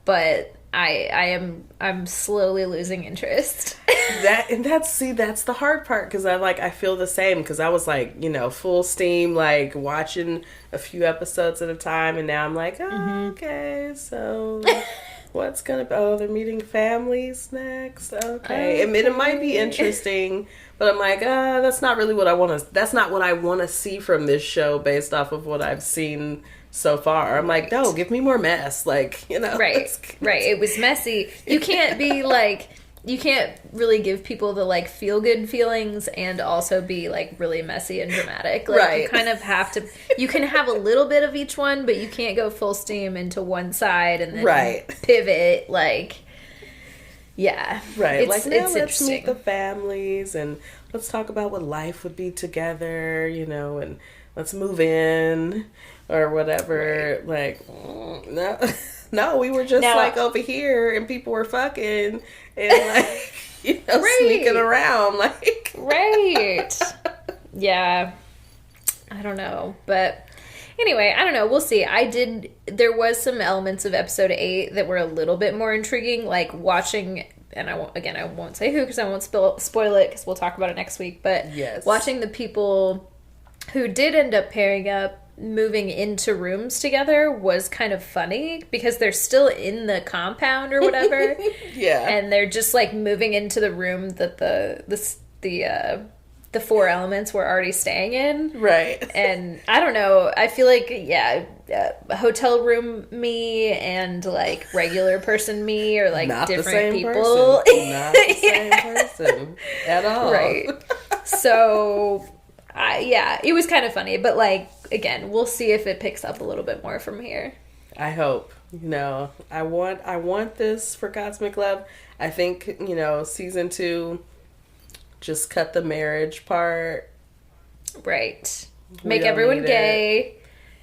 But I'm slowly losing interest. That's the hard part, because I feel the same, because I was like, full steam, like watching a few episodes at a time, and now I'm like, okay, so what's gonna be, they're meeting families next, okay. I mean, it might be interesting, but I'm like, that's not really what I want to see from this show based off of what I've seen so far. I'm like, no, give me more mess. Like, Right. It was messy. You can't be like, you can't really give people the like feel good feelings and also be like really messy and dramatic. Like, right. You kind of have to, you can have a little bit of each one, but you can't go full steam into one side and then pivot. Like, yeah. Right. It's let's meet the families and let's talk about what life would be together, and let's move in. Or whatever, right. Like, no, we were just like over here and people were fucking and like, sneaking around, like. Right. Yeah. I don't know. But anyway, I don't know. We'll see. There was some elements of episode 8 that were a little bit more intriguing, like watching, and I won't say who because I won't spoil it because we'll talk about it next week, but watching the people who did end up pairing up, moving into rooms together was kind of funny because they're still in the compound or whatever. Yeah. And they're just like moving into the room that the 4 elements were already staying in. Right. And I don't know, I feel like, hotel room me and like regular person me are like not different people. Not the same person at all. Right. So it was kind of funny, but like, again, we'll see if it picks up a little bit more from here. I hope. I want this for Cosmic Love. I think, season 2, just cut the marriage part. Right. Make everyone gay.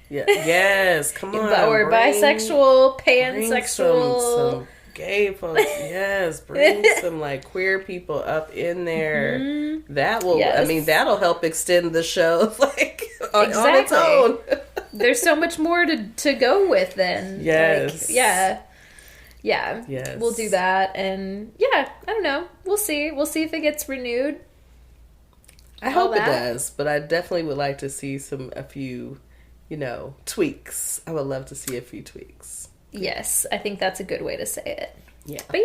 Yeah. Yes, come on. Or bisexual, pansexual. Some gay folks. Yes, bring some like queer people up in there. Mm-hmm. That will, that'll help extend the show like on its own. There's so much more to go with then. Yes. Like, yeah. Yes. We'll do that. And I don't know. We'll see. We'll see if it gets renewed. I hope it does, but I definitely would like to see a few, tweaks. I would love to see a few tweaks. Yes, I think that's a good way to say it. Yeah. But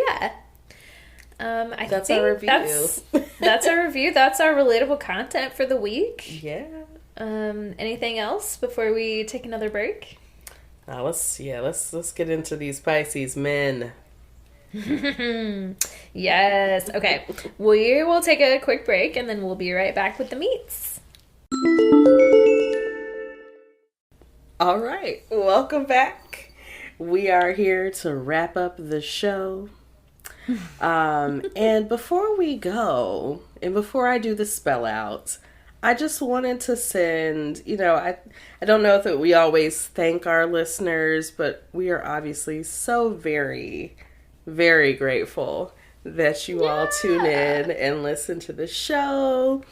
I that's think our review. That's our review. That's our relatable content for the week. Yeah. Anything else before we take another break? Let's get into these Pisces men. Yes. Okay. We will take a quick break and then we'll be right back with the meets. All right. Welcome back. We are here to wrap up the show. And before we go, and before I do the spell out, I just wanted to send, I don't know if we always thank our listeners, but we are obviously so very, very grateful that you all tune in and listen to the show.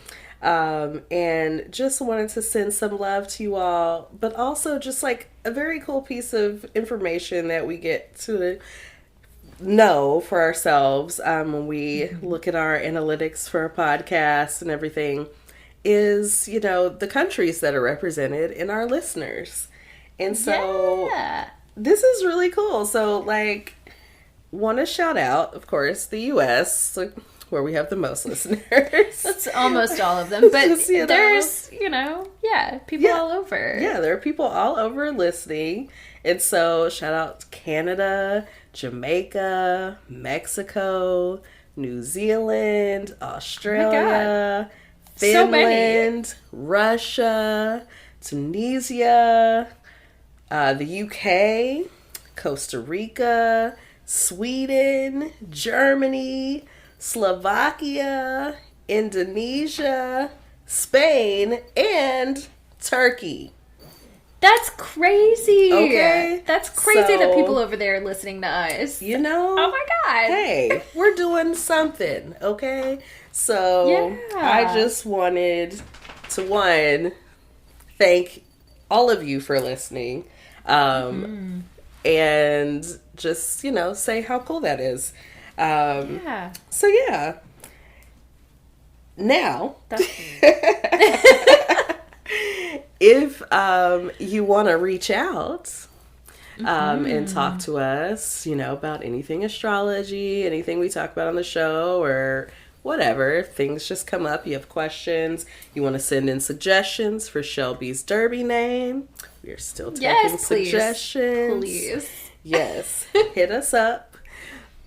And just wanted to send some love to you all, but also just like a very cool piece of information that we get to know for ourselves when we look at our analytics for our podcast and everything is, the countries that are represented in our listeners. And so this is really cool. So want to shout out, of course, the U.S., where we have the most listeners. That's almost all of them. But there's, people all over. Yeah, there are people all over listening. And so shout out to Canada, Jamaica, Mexico, New Zealand, Australia, Finland, Russia, Tunisia, the UK, Costa Rica, Sweden, Germany, Slovakia, Indonesia, Spain, and Turkey. That's crazy. Okay. That's crazy that people over there are listening to us. Oh my God. Hey, we're doing something, okay? So I just wanted to, thank all of you for listening. and just, say how cool that is. So yeah. Now, if you want to reach out and talk to us, about anything astrology, anything we talk about on the show, or whatever, if things just come up, you have questions, you want to send in suggestions for Shelby's Derby name, we are still taking suggestions. Please. Yes, hit us up.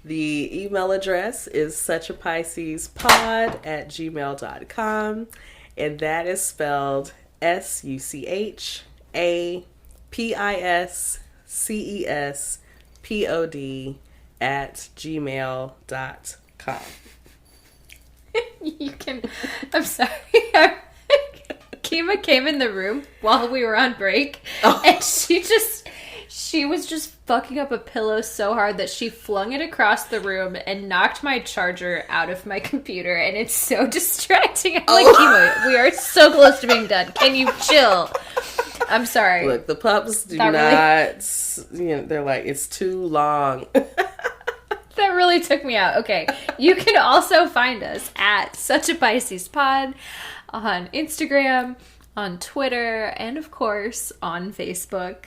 The email address is suchapiscespod@gmail.com, and that is spelled SUCHAPISCESPOD@gmail.com. You can. I'm sorry. Kima came in the room while we were on break, and she was just fucking up a pillow so hard that she flung it across the room and knocked my charger out of my computer, and it's so distracting. I'm like, Kima, we are so close to being done. Can you chill? I'm sorry. Look, the pups do not, they're like, it's too long. That really took me out. Okay. You can also find us at Such a Pisces Pod on Instagram, on Twitter, and of course on Facebook.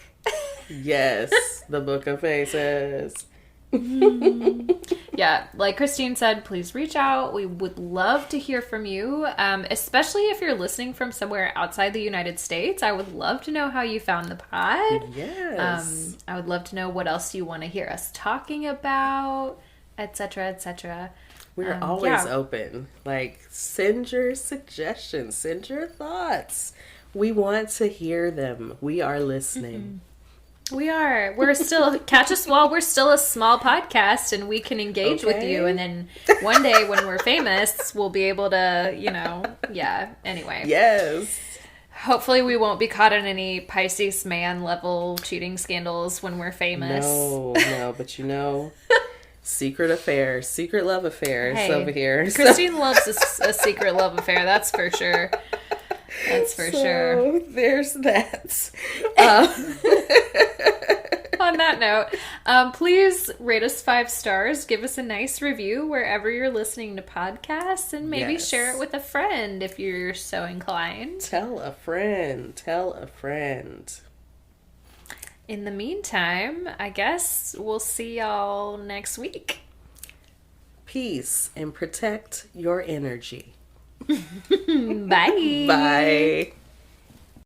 Yes, the Book of Faces. Yeah, like Christine said, please reach out. We would love to hear from you, especially if you're listening from somewhere outside the United States. I would love to know how you found the pod. Yes. I would love to know what else you want to hear us talking about, etc., etc. We're always open. Like, send your suggestions, send your thoughts. We want to hear them. We are listening. We are. We're still, catch us while we're still a small podcast and we can engage with you. And then one day when we're famous, we'll be able to, anyway. Yes. Hopefully we won't be caught in any Pisces Man level cheating scandals when we're famous. No, but secret affairs, secret love affairs over here. Christine loves a secret love affair, that's for sure. That's for sure. There's that. On that note, please rate us 5 stars. Give us a nice review wherever you're listening to podcasts, and maybe share it with a friend if you're so inclined. Tell a friend. Tell a friend. In the meantime, I guess we'll see y'all next week. Peace and protect your energy. Bye. Bye.